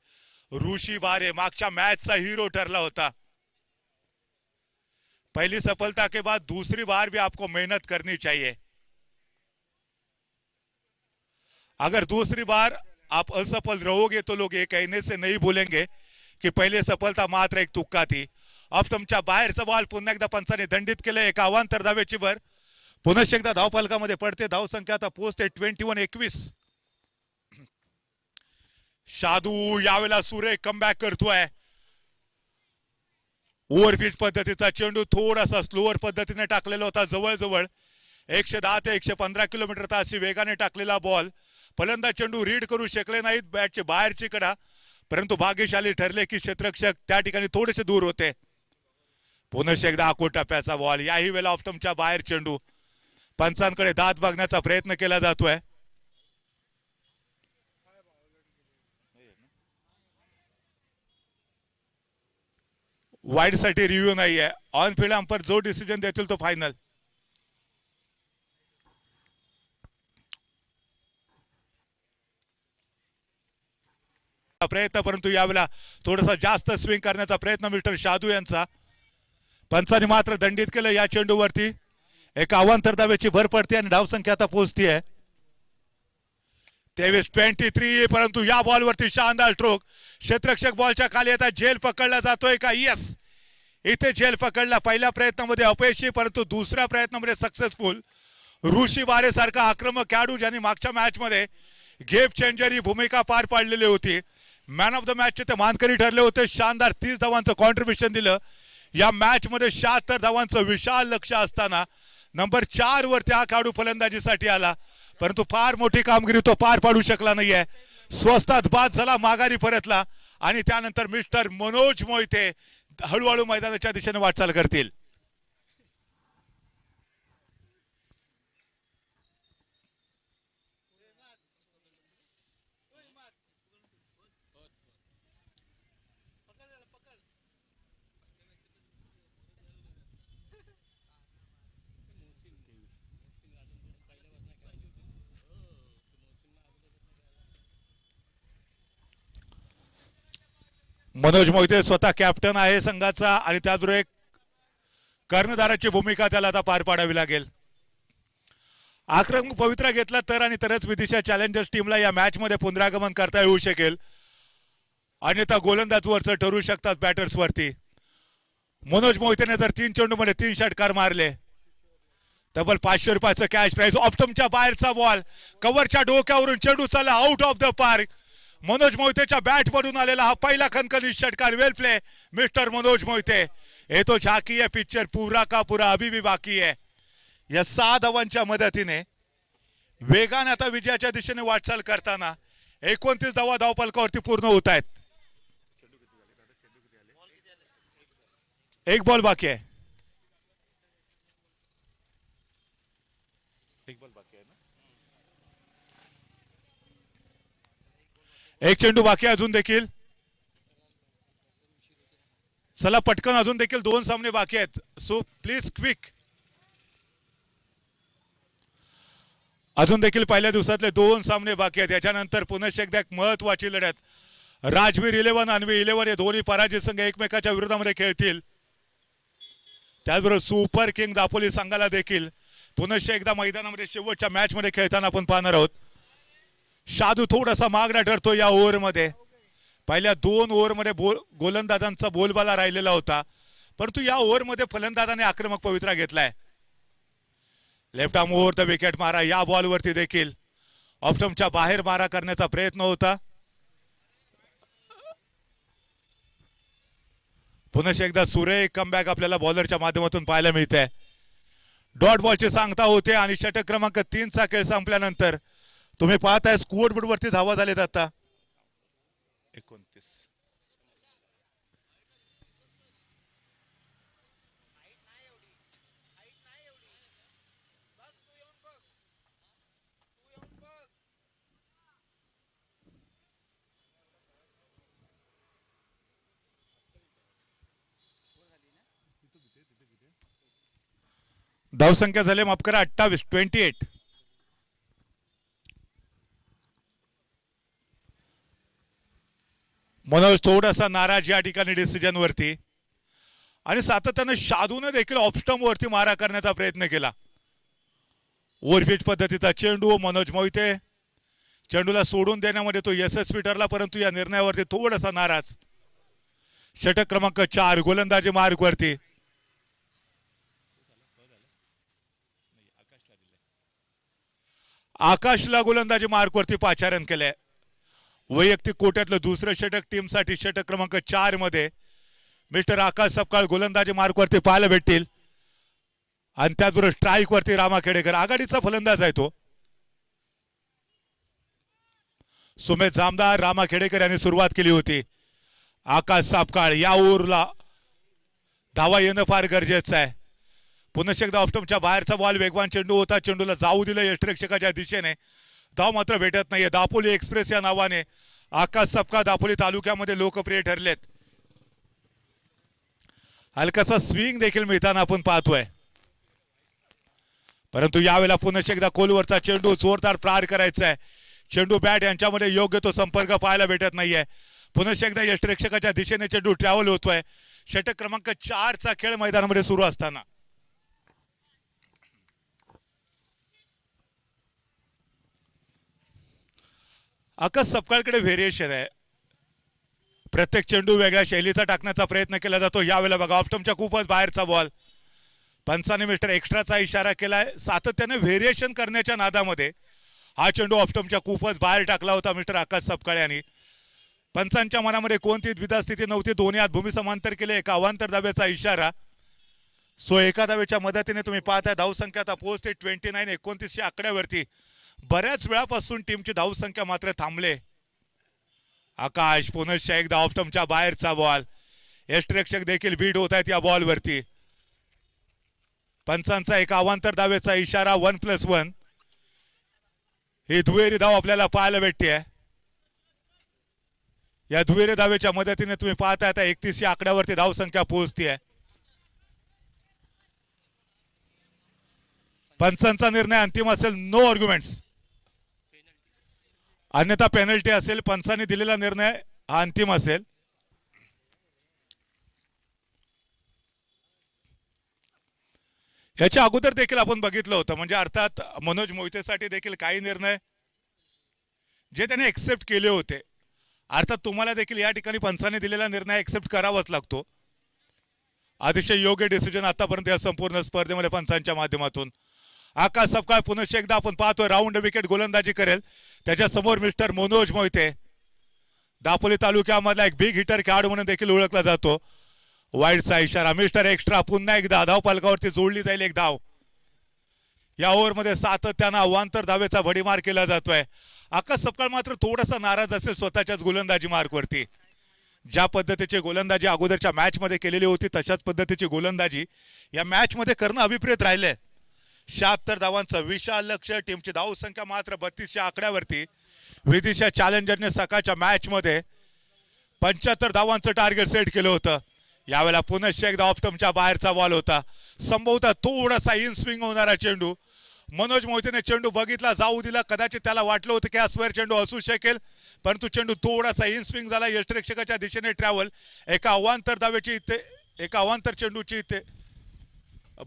ऋषी बारे मागच्या मॅचचा हिरो ठरला होता. पहली सफलता के बाद दूसरी बार भी आपको मेहनत करनी चाहिए. अगर दूसरी बार आप असफल रहोगे तो लोग ये कहने से नहीं भूलेंगे कि पहले सफलता मात्र एक तुक्का थी. ऑफ स्टंपच्या बाहेरचा बॉल पुन्हा एकदा पंचाने दंडित केले. एक अवांतर धावेची भर. पुन्हा एकदा धावफलकामध्ये पडते. धावसंख्या आता पोहोचते 21-21. शादू यावेळेला सुरेख कमबॅक करतोय. ओव्हरफिट पद्धतीचा चेंडू थोडासा स्लोअर पद्धतीने टाकलेला होता. जवळजवळ 110 ते 115 किलोमीटर तास वेगाने टाकलेला बॉल. फलंदाज चेंडू रीड करू शकले नाहीत बॅटची बाहेरची कडा, परंतु भाग्यशाली ठरले की क्षेत्ररक्षक त्या ठिकाणी थोडेसे दूर होते. पुन्हा एकदा आखूड टप्प्याचा बॉल. याही वेळेला ऑफ स्टंपच्या बाहेर चेंडू. पंचांकडे दात बघण्याचा प्रयत्न केला जातोय. वाईड साठी रिव्ह्यू नाहीये. ऑन फील्ड अंपर जो डिसिजन देतील तो फायनल. प्रयत्न, परंतु यावेळेला थोडासा जास्त स्विंग करण्याचा प्रयत्न मिस्टर शादू यांचा. पंचाने मात्र दंडित केलं या चेंडूवरती. एका अवांतर धावेची भर पडते आणि धावसंख्या आता पोहोचती आहे 23-23. परंतु या बॉलवरती शानदार स्ट्रोक. क्षेत्ररक्षक बॉलच्या खाली येतात. झेल पकडला जातोय का? यस, इथे झेल पकडला. पहिल्या प्रयत्नामध्ये अपयशी, परंतु दुसऱ्या प्रयत्नामध्ये सक्सेसफुल. ऋषी बारे सारखा आक्रमक खेळाडू ज्यांनी मागच्या मॅच मध्ये गेम चेंजर ही भूमिका पार पाडलेली होती. मॅन ऑफ द मॅचचे ते मानकरी ठरले होते. शानदार 30 धावांचं कॉन्ट्रीब्युशन दिलं. या मॅच मध्ये 76 धावांचं विशाल लक्ष असताना नंबर 4 वरती हा खेळाडू फलंदाजीसाठी आला, परंतु फार मोठी कामगिरी तो पार पाडू शकला नाहीये. स्वस्तात बाद झाला, माघारी परतला आणि त्यानंतर मिस्टर मनोज मोहिते हळूहळू मैदानाच्या दिशेने वाटचाल करतील. मनोज मोहिते स्वतः कॅप्टन आहे संघाचा आणि त्याचबरोबर एक कर्णधाराची भूमिका त्याला आता पार पाडावी लागेल. आक्रमक पवित्रा घेतला तर आणि तरच विदिशा चॅलेंजर्स टीमला या मॅच मध्ये पुनरागमन करता येऊ शकेल. अन्यथा गोलंदाज वरचं ठरू शकतात बॅटर्स वरती. मनोज मोहितेने जर 3 चेंडूमध्ये 3 षटकार मारले तब्बल 500 रुपयाचं कॅश प्राइज. ऑफ्टमच्या बाहेरचा बॉल कव्हरच्या डोक्यावरून चेंडू चालला out of the park. Manoj मोहितेच्या बॅट मधून आलेला हा पहिला खणखणीत षटकार. Well play mister Manoj Mohite. ये तो झाकी है पिक्चर पूरा का पूरा अभी भी बाकी है. या 6 धावांच्या मदतीने वेगाने आता विजयाच्या दिशेने वाटचाल करताना 29 धावा धावफलकावरती पूर्ण होत आहेत. एक बॉल बाकी आहे. एक चेंडू बाकी अजून देखील. चला पटकन, अजून देखील 2 सामने बाकी आहेत. So please quick. अजून देखील पहिल्या दिवसातले 2 सामने बाकी आहेत. याच्यानंतर पुन्हा एकदा एक महत्वाची लढत. राजवीर 11 अन्वी 11 हे दोन्ही पराजित संघ एकमेकाच्या विरोधामध्ये खेळतील. त्याचबरोबर सुपर किंग दापोली संघाला देखील पुन्हा एकदा मैदानामध्ये शेवटच्या मॅच मध्ये खेळताना आपण पाहणार आहोत. शादू थोडासा मागणा ठरतो या ओव्हरमध्ये. पहिल्या 2 ओव्हरमध्ये गोलंदाजांचा बोलबाला राहिलेला होता, परंतु या ओव्हरमध्ये फलंदाजाने आक्रमक पवित्रा घेतलाय. Left arm over the wicket मारा. या बॉलवरती देखील ऑप्टमच्या बाहेर मारा करण्याचा प्रयत्न होता. पुन्हा एकदा सुरेख कमबॅक आपल्याला बॉलरच्या माध्यमातून पाहायला मिळते. डॉट बॉलची सांगता होते आणि षटक क्रमांक 3 चा खेळ संपल्यानंतर तुम्ही पाहताय स्कोअर बोर्ड वरती धावा झालेत आता 29. धावसंख्या झाली माफ करा 28. मनोज थोडासा नाराज या ठिकाणी डिसिजन वरती आणि सातत्याने शादूने देखील ऑफस्टम वरती मारा करण्याचा प्रयत्न केला. ओव्हरपिच पद्धतीचा चेंडू. मनोज मोहिते चेंडूला सोडून देण्यामध्ये तो यशस्वी ठरला, परंतु या निर्णयावरती थोडासा नाराज. षटक क्रमांक 4 गोलंदाजी मार्ग वरती. आकाशला गोलंदाजी मार्क वरती पाचारण केले. वैयक्तिक कोट्यातलं दुसरं षटक टीमसाठी षटक क्रमांक 4 मध्ये मिस्टर आकाश सपकाळ गोलंदाजी मार्क वरती पाहायला भेटतील. आणि त्याचबरोबर स्ट्राईक वरती रामा खेडेकर आघाडीचा फलंदाज आहे तो. सुमेध जामदार, रामा खेडेकर यांनी सुरुवात केली होती. आकाश सपकाळ या ओव्हरला धावा येणं फार गरजेचं आहे. पुन्हा एकदा ऑफ्टमच्या बाहेरचा बॉल वेगवान चेंडू होता. चेंडूला जाऊ दिलं यष्टिरक्षकाच्या दिशेने. धाव मात्र भेटत नाहीये. दापोली एक्सप्रेस या नावाने आकाश सपकाळ दापोली तालुक्यामध्ये लोकप्रिय ठरलेत. हलकासा स्विंग देखील मिळताना आपण पाहतोय, परंतु यावेळेला पुन्हा एकदा कोलवरचा चेंडू जोरदार प्रहार करायचा आहे. चेंडू बॅट यांच्यामध्ये योग्य तो संपर्क पाहायला भेटत नाहीये. पुन्हा एकदा यष्टिरक्षकाच्या दिशेने चेंडू ट्रॅव्हल होतोय. षटक क्रमांक 4चा खेळ मैदानामध्ये सुरू असताना आकाश सपकाळकडे व्हेरिएशन आहे. प्रत्येक चेंडू वेगळ्या शैलीचा टाकण्याचा प्रयत्न केला जातो. यावेळेला बघा ऑफ्टमच्या खूपच बाहेरचा बॉल. पंचाने मिस्टर एक्स्ट्राचा इशारा केलाय. सातत्याने व्हेरिएशन करण्याच्या नादामध्ये हा चेंडू ऑफ्टमच्या खूपच बाहेर टाकला होता मिस्टर आकाश सपकाळे यांनी. पंचांच्या मनामध्ये कोणती द्विधा स्थिती नव्हती. दोन्ही हात भूमी समांतर केले. एका अवांतर धाब्याचा इशारा. सो एका धाब्याच्या मदतीने तुम्ही पाहताय धावसंख्या आता पोहोचते 29-29 आकड्यावरती. बऱ्याच वेळापासून टीमची धावसंख्या मात्र थांबले. आकाश पुनश्च एकदा ऑफ्टमच्या बाहेरचा बॉल. यष्टिरक्षक देखील बीट होत आहेत या बॉलवरती. पंचांचा एक अवांतर धावेचा इशारा. 1+1 ही दुहेरी धाव आपल्याला पाहायला भेटते. या दुहेरी धावेच्या मदतीने तुम्ही पाहताय आता 31 आकड्यावरती धावसंख्या पोहोचतीये. पंचांचा निर्णय अंतिम असेल. No arguments. अन्यथा पेनल्टी असेल. पंचांनी दिलेला निर्णय हा अंतिम असेल. याच्या अगोदर देखील आपण बघितलं होतं. म्हणजे अर्थात मनोज मोहितेसाठी देखील काही निर्णय जे त्याने एक्सेप्ट केले होते. अर्थात तुम्हाला देखील या ठिकाणी पंचांनी दिलेला निर्णय एक्सेप्ट करावाच लागतो. अतिशय योग्य डिसिजन आतापर्यंत या संपूर्ण स्पर्धेमध्ये पंचांच्या माध्यमातून. आकाश सपकाळ पुनश्च एकदा आपण पाहतोय राऊंड विकेट गोलंदाजी करेल. त्याच्या समोर मिस्टर मनोज मोहिते. दापोली तालुक्यामधला एक बिग हिटर खेळाडू म्हणून देखील ओळखला जातो. वाईडचा इशारा. मिस्टर एक्स्ट्रा पुन्हा एकदा धाव पालकावरती जोडली जाईल एक धाव. या ओव्हरमध्ये सातत्यानं अवांतर धावेचा भडीमार केला जातोय. आकाश सपकाळ मात्र थोडासा नाराज असेल स्वतःच्याच गोलंदाजी मार्कवरती. ज्या पद्धतीची गोलंदाजी अगोदरच्या मॅच मध्ये केलेली होती तशाच पद्धतीची गोलंदाजी या मॅच मध्ये करणं अभिप्रेत राहिले. 76 धावांचं विशाल लक्ष्य. टीमची धावसंख्या मात्र 32 आकड्यावरती. विदिशा चॅलेंजरने सकाळच्या मॅच मध्ये 75 धावांचं टार्गेट सेट केलं होतं. यावेळेला पुनश्च एकदा ऑफ्टमच्या बाहेरचा बॉल होता. संभवतः थोडासा इन स्विंग होणारा चेंडू. मनोज मोहितेने चेंडू बघितला, जाऊ दिला. कदाचित त्याला वाटलं होतं की हा स्क्वेअर चेंडू असू शकेल, परंतु चेंडू थोडासा इन स्विंग झाला. यष्टिरक्षकाच्या दिशेने ट्रॅव्हल. एका अवांतर धावेची इथे एका अवांतर चेंडूची इथे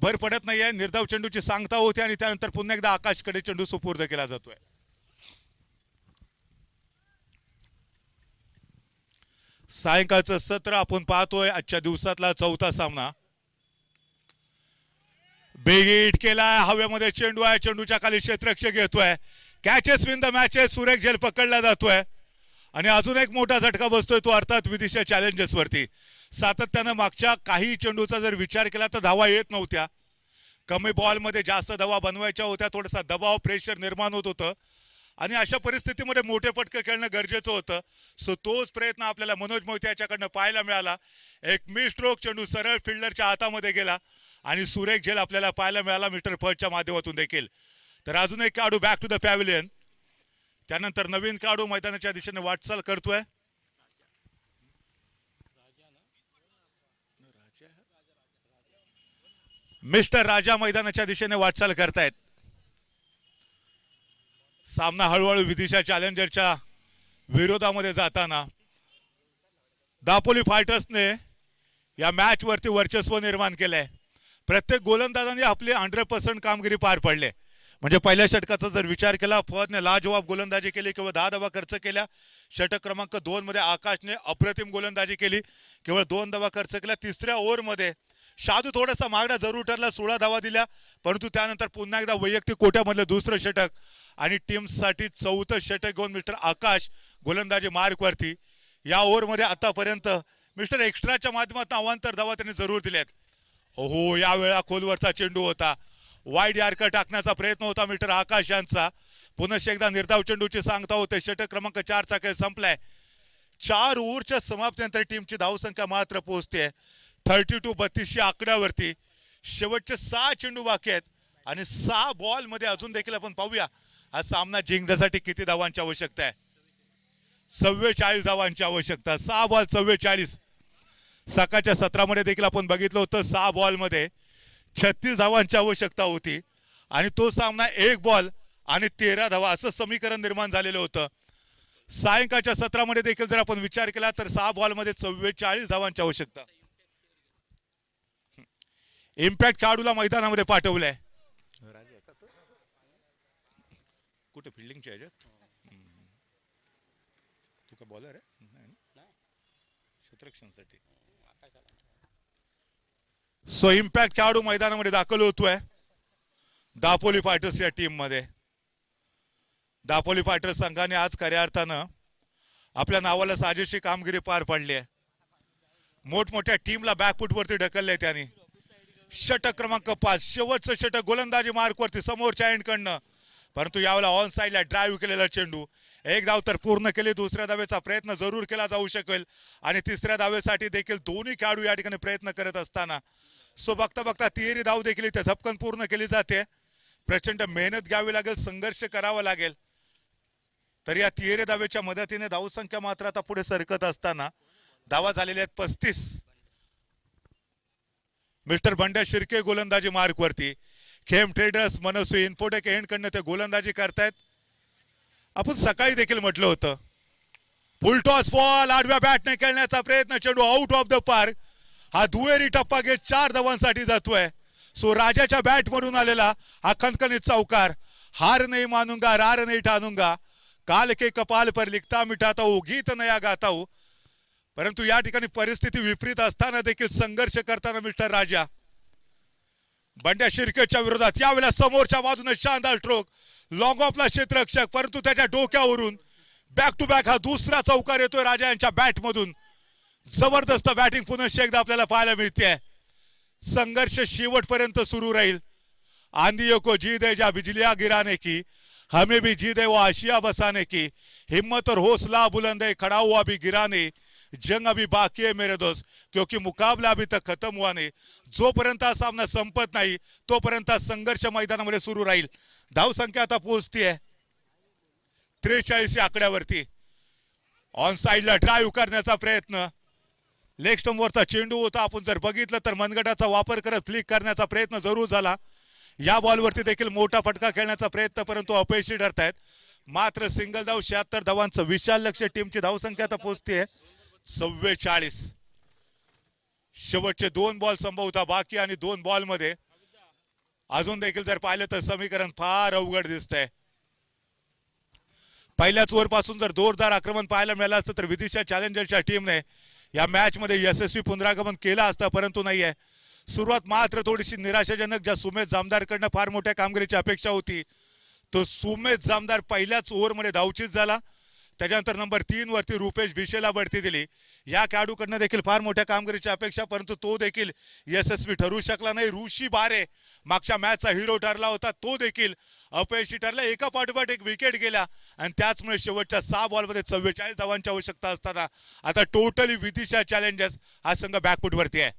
भर पडत नाहीये. निर्धाव चेंडूची सांगता होती आणि त्यानंतर पुन्हा एकदा आकाशकडे चेंडू सुपूर्द केला जातोय. सायंकाळचं सत्र आपण पाहतोय. आजच्या दिवसातला चौथा सामना. बिग हिट केलाय. हवेमध्ये चेंडू आहे. चेंडूच्या खाली क्षेत्ररक्षक येतोय. Catches win the matches. सुरेख झेल पकडला जातोय आणि अजून एक मोठा झटका बसतोय तो अर्थात विदिशा चॅलेंजर्स वरती. सातत्यानं मागच्या काही चेंडूचा जर विचार केला तर धावा येत नव्हत्या. कमी बॉलमध्ये जास्त धावा बनवायच्या होत्या. थोडासा दबाव प्रेशर निर्माण होत होतं आणि अशा परिस्थितीमध्ये मोठे फटके खेळणं गरजेचं होतं. सो तोच प्रयत्न आपल्याला मनोज मोहिते याच्याकडनं पाहायला मिळाला. एक मिस स्ट्रोक चेंडू सरळ फिल्डरच्या हातामध्ये गेला आणि सुरेख झेल आपल्याला पाहायला मिळाला मिस्टर फर्टच्या माध्यमातून देखील. तर अजून एक खेळाडू बॅक टू द पॅव्हिलियन. त्यानंतर नवीन खेळाडू मैदानाच्या दिशेने वाटचाल करतोय. मिस्टर राजा मैदानाच्या दिशेने वाटचाल करतायत. सामना हळूहळू विदिशा चॅलेंजरच्या विरोधामध्ये जाताना दापोली फायटर्सने या मॅच वरती वर्चस्व निर्माण केलंय. प्रत्येक गोलंदाजाने आपली 100% कामगिरी पार पडले. म्हणजे पहिल्या षटकाचा जर विचार केला फौजने लाजवाब गोलंदाजी केली. केवळ 10 धावा खर्च केल्या. षटक क्रमांक 2 मध्ये आकाशने अप्रतिम गोलंदाजी केली. केवळ 2 धावा खर्च केल्या. तिसऱ्या ओव्हरमध्ये शादू थोडासा मागणा जरूर ठरला. 16 धावा दिल्या, परंतु त्यानंतर पुन्हा एकदा वैयक्तिक कोट्यामधलं दुसरं षटक आणि टीमसाठी 4थं षटक घेऊन मिस्टर आकाश गोलंदाजी मार्कवरती. या ओव्हरमध्ये आतापर्यंत मिस्टर एक्स्ट्राच्या माध्यमातून अवांतर धावा त्यांनी जरूर दिल्यात. हो, यावेळा खोलवरचा चेंडू होता. वाईड यार्कर टाकण्याचा प्रयत्न होता मिस्टर आकाश यांचा. पुनश्च एकदा निर्धाव चेंडूची सांगता होते. षटक क्रमांक 4चा खेळ संपलाय. 4 ओव्हरच्या समाप्तीनंतर टीमची धावसंख्या मात्र पोहोचते 32 आकड्यावरती. शेवटचे 6 चेंडू बाकी आहेत आणि 6 बॉल मध्ये अजून देखील आपण पाहूया हा सामना जिंकण्यासाठी किती धावांची आवश्यकता आहे. 44 धावांची आवश्यकता. 6 बॉल 44. सकाळच्या सत्रामध्ये देखील आपण बघितलं होतं 6 बॉल मध्ये 36 धावांची आवश्यकता होती आणि तो सामना 1 बॉल आणि 13 धावा असं समीकरण निर्माण झालेलं होतं. सायंकाळच्या सत्रामध्ये देखील जर आपण विचार केला तर 6 बॉलमध्ये 44 धावांची आवश्यकता. इम्पॅक्ट काढूला मैदानामध्ये पाठवलंय. कुठे फिल्डिंगच्या ह्याच्यात तू का बॉलर आहे क्षेत्ररक्षणासाठी. सो इम्पॅक्ट खेळाडू मैदानामध्ये दाखल होतोय दापोली फायटर्स या टीम मध्ये. दापोली फायटर्स संघाने आज खऱ्या अर्थानं आपल्या नावाला साजेशी कामगिरी पार पाडली आहे. मोठमोठ्या टीमला बॅकफुटवरती ढकलले त्यांनी. षटक क्रमांक 5 शेवटचं षटक गोलंदाजी मार्कवरती समोरच्या एंडकडनं, परंतु यावेळेला ऑन साईडला ड्राईव्ह केलेला चेंडू. एक धाव तर पूर्ण केली, दुसऱ्या धावेचा प्रयत्न जरूर केला जाऊ शकेल आणि तिसऱ्या धावेसाठी देखील दोन्ही खेळाडू या ठिकाणी प्रयत्न करत असताना सो बघता बघता तिहेरी धाव देखील इथे झपकन पूर्ण केली जाते. प्रचंड मेहनत घ्यावी लागेल, संघर्ष करावा लागेल. तर या तिहेरी धावेच्या मदतीने धावसंख्या मात्र आता पुढे सरकत असताना धावा झालेल्या आहेत 35. मिस्टर बंड्या शिर्के गोलंदाजी मार्कवरती. खेम ट्रेडर्स मनस्वी इन्फोटेक एंडकडनं ते गोलंदाजी करतायत. आपण सकाळी देखील म्हटलं होतं फुल टॉस बॉल आडव्या बॅटने खेळण्याचा प्रयत्न, चेंडू आउट ऑफ द पार्क. हा दुहेरी टप्पा घेत 4 धावांसाठी जातोय. सो राजाच्या बॅट मधून आलेला हा खणखणीत चौकार. हार नाही मानूंगा रार नाही ठानूंगा, काल के कपाल पर लिखता मिटाता हूं गीत नया गाता हूं. परंतु या ठिकाणी परिस्थिती विपरीत असताना देखील संघर्ष करताना मिस्टर राजा बंड्या शिर्केच्या विरोधात यावेळेला समोरच्या बाजूने शानदार स्ट्रोक. लॉंग ऑफला क्षेत्ररक्षक, परंतु त्याच्या डोक्यावरून बॅक टू बॅक हा दुसरा चौकार येतोय राजा यांच्या बॅट मधून. जबरदस्त बॅटिंग पुन्हा एकदा आपल्याला पाहायला मिळते. संघर्ष शेवटपर्यंत सुरू राहील. आंधियों को जीत है जा बिजलियां गिराने की, हमें भी जीत है वो आशिया बसाने की, हिम्मत और हौसला बुलंद है खड़ा हुआ भी गिराने, जंग अभी बाकी है मेरे दोस्त क्योंकि मुकाबला अभी तक खत्म हुआ नहीं. जोपर्यंत हा सामना संपत नाही तोपर्यंत संघर्ष मैदानामध्ये सुरू राहील. धावसंख्या आता पोहोचतीये 43 या आकड्यावरती. ऑन साईडला ड्राईव्ह करण्याचा प्रयत्न, लेग स्टंपवरचा चेंडू होता. आपण जर बघितलं तर मनगटाचा वापर करत फ्लिक करण्याचा प्रयत्न जरूर झाला. या बॉलवरती देखील मोठा फटका खेळण्याचा प्रयत्न, परंतु अपयशी ठरतायत. मात्र सिंगल धाव 76 धावांचं विशाल लक्ष. टीमची धावसंख्या आता पोहोचतीये 44. शेवटचे 2 बॉल संभवता बाकी आणि 2 बॉल मध्ये अजून देखील जर पाहिलं तर समीकरण फार अवघड दिसतंय. पहिल्याच ओव्हर पासून जर जोरदार आक्रमण पाहायला मिळालं असतं तर विदिशा चॅलेंजर्सच्या टीमने या मॅच मध्ये यशस्वी पुनरागमन केलं असतं, परंतु नाहीये. सुरुवात मात्र थोडीशी निराशाजनक. ज्या सुमेध जामदारकडनं फार मोठ्या कामगिरीची अपेक्षा होती तो सुमेध जामदार पहिल्याच ओव्हरमध्ये धावचीत झाला. त्याच्यानंतर नंबर 3 वरती रुपेश भिशेला बढती दिली. या खेळाडूकडनं देखील फार मोठ्या कामगिरीची अपेक्षा, परंतु तो देखील यशस्वी ठरू शकला नाही. ऋषी बारे मागच्या मॅचचा हिरो ठरला होता, तो देखील अपयशी ठरला. एका पाठोपाठ एक विकेट गेल्या आणि त्याचमुळे शेवटच्या 6 बॉलमध्ये 44 धावांची आवश्यकता असताना आता टोटली विदिशा चॅलेंजर्स हा संघ बॅकफुटवरती आहे.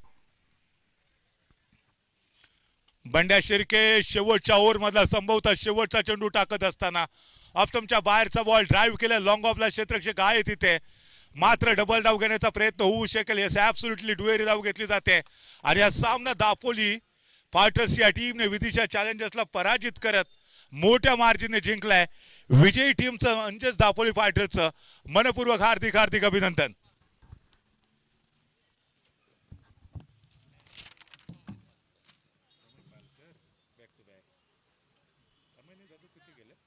बंड्या शिर्के शेवटच्या ओव्हर मधला संभवता शेवटचा चेंडू टाकत असताना ऑफस्टंपच्या बाहेरचा बॉल ड्राईव्ह केला. लॉंग ऑफला क्षेत्ररक्षक आहे तिथे, मात्र डबल धाव घेण्याचा प्रयत्न होऊ शकेल. येस ऍब्सोल्युटली दुहेरी धाव घेतली जाते आणि हा सामना दापोली फायटर्स या टीमने विदिशा चॅलेंजर्सला पराजित करत मोठ्या मार्जिनने जिंकलाय. विजयी टीमचं म्हणजेच दापोली फायटर्सचं मनपूर्वक हार्दिक हार्दिक अभिनंदन.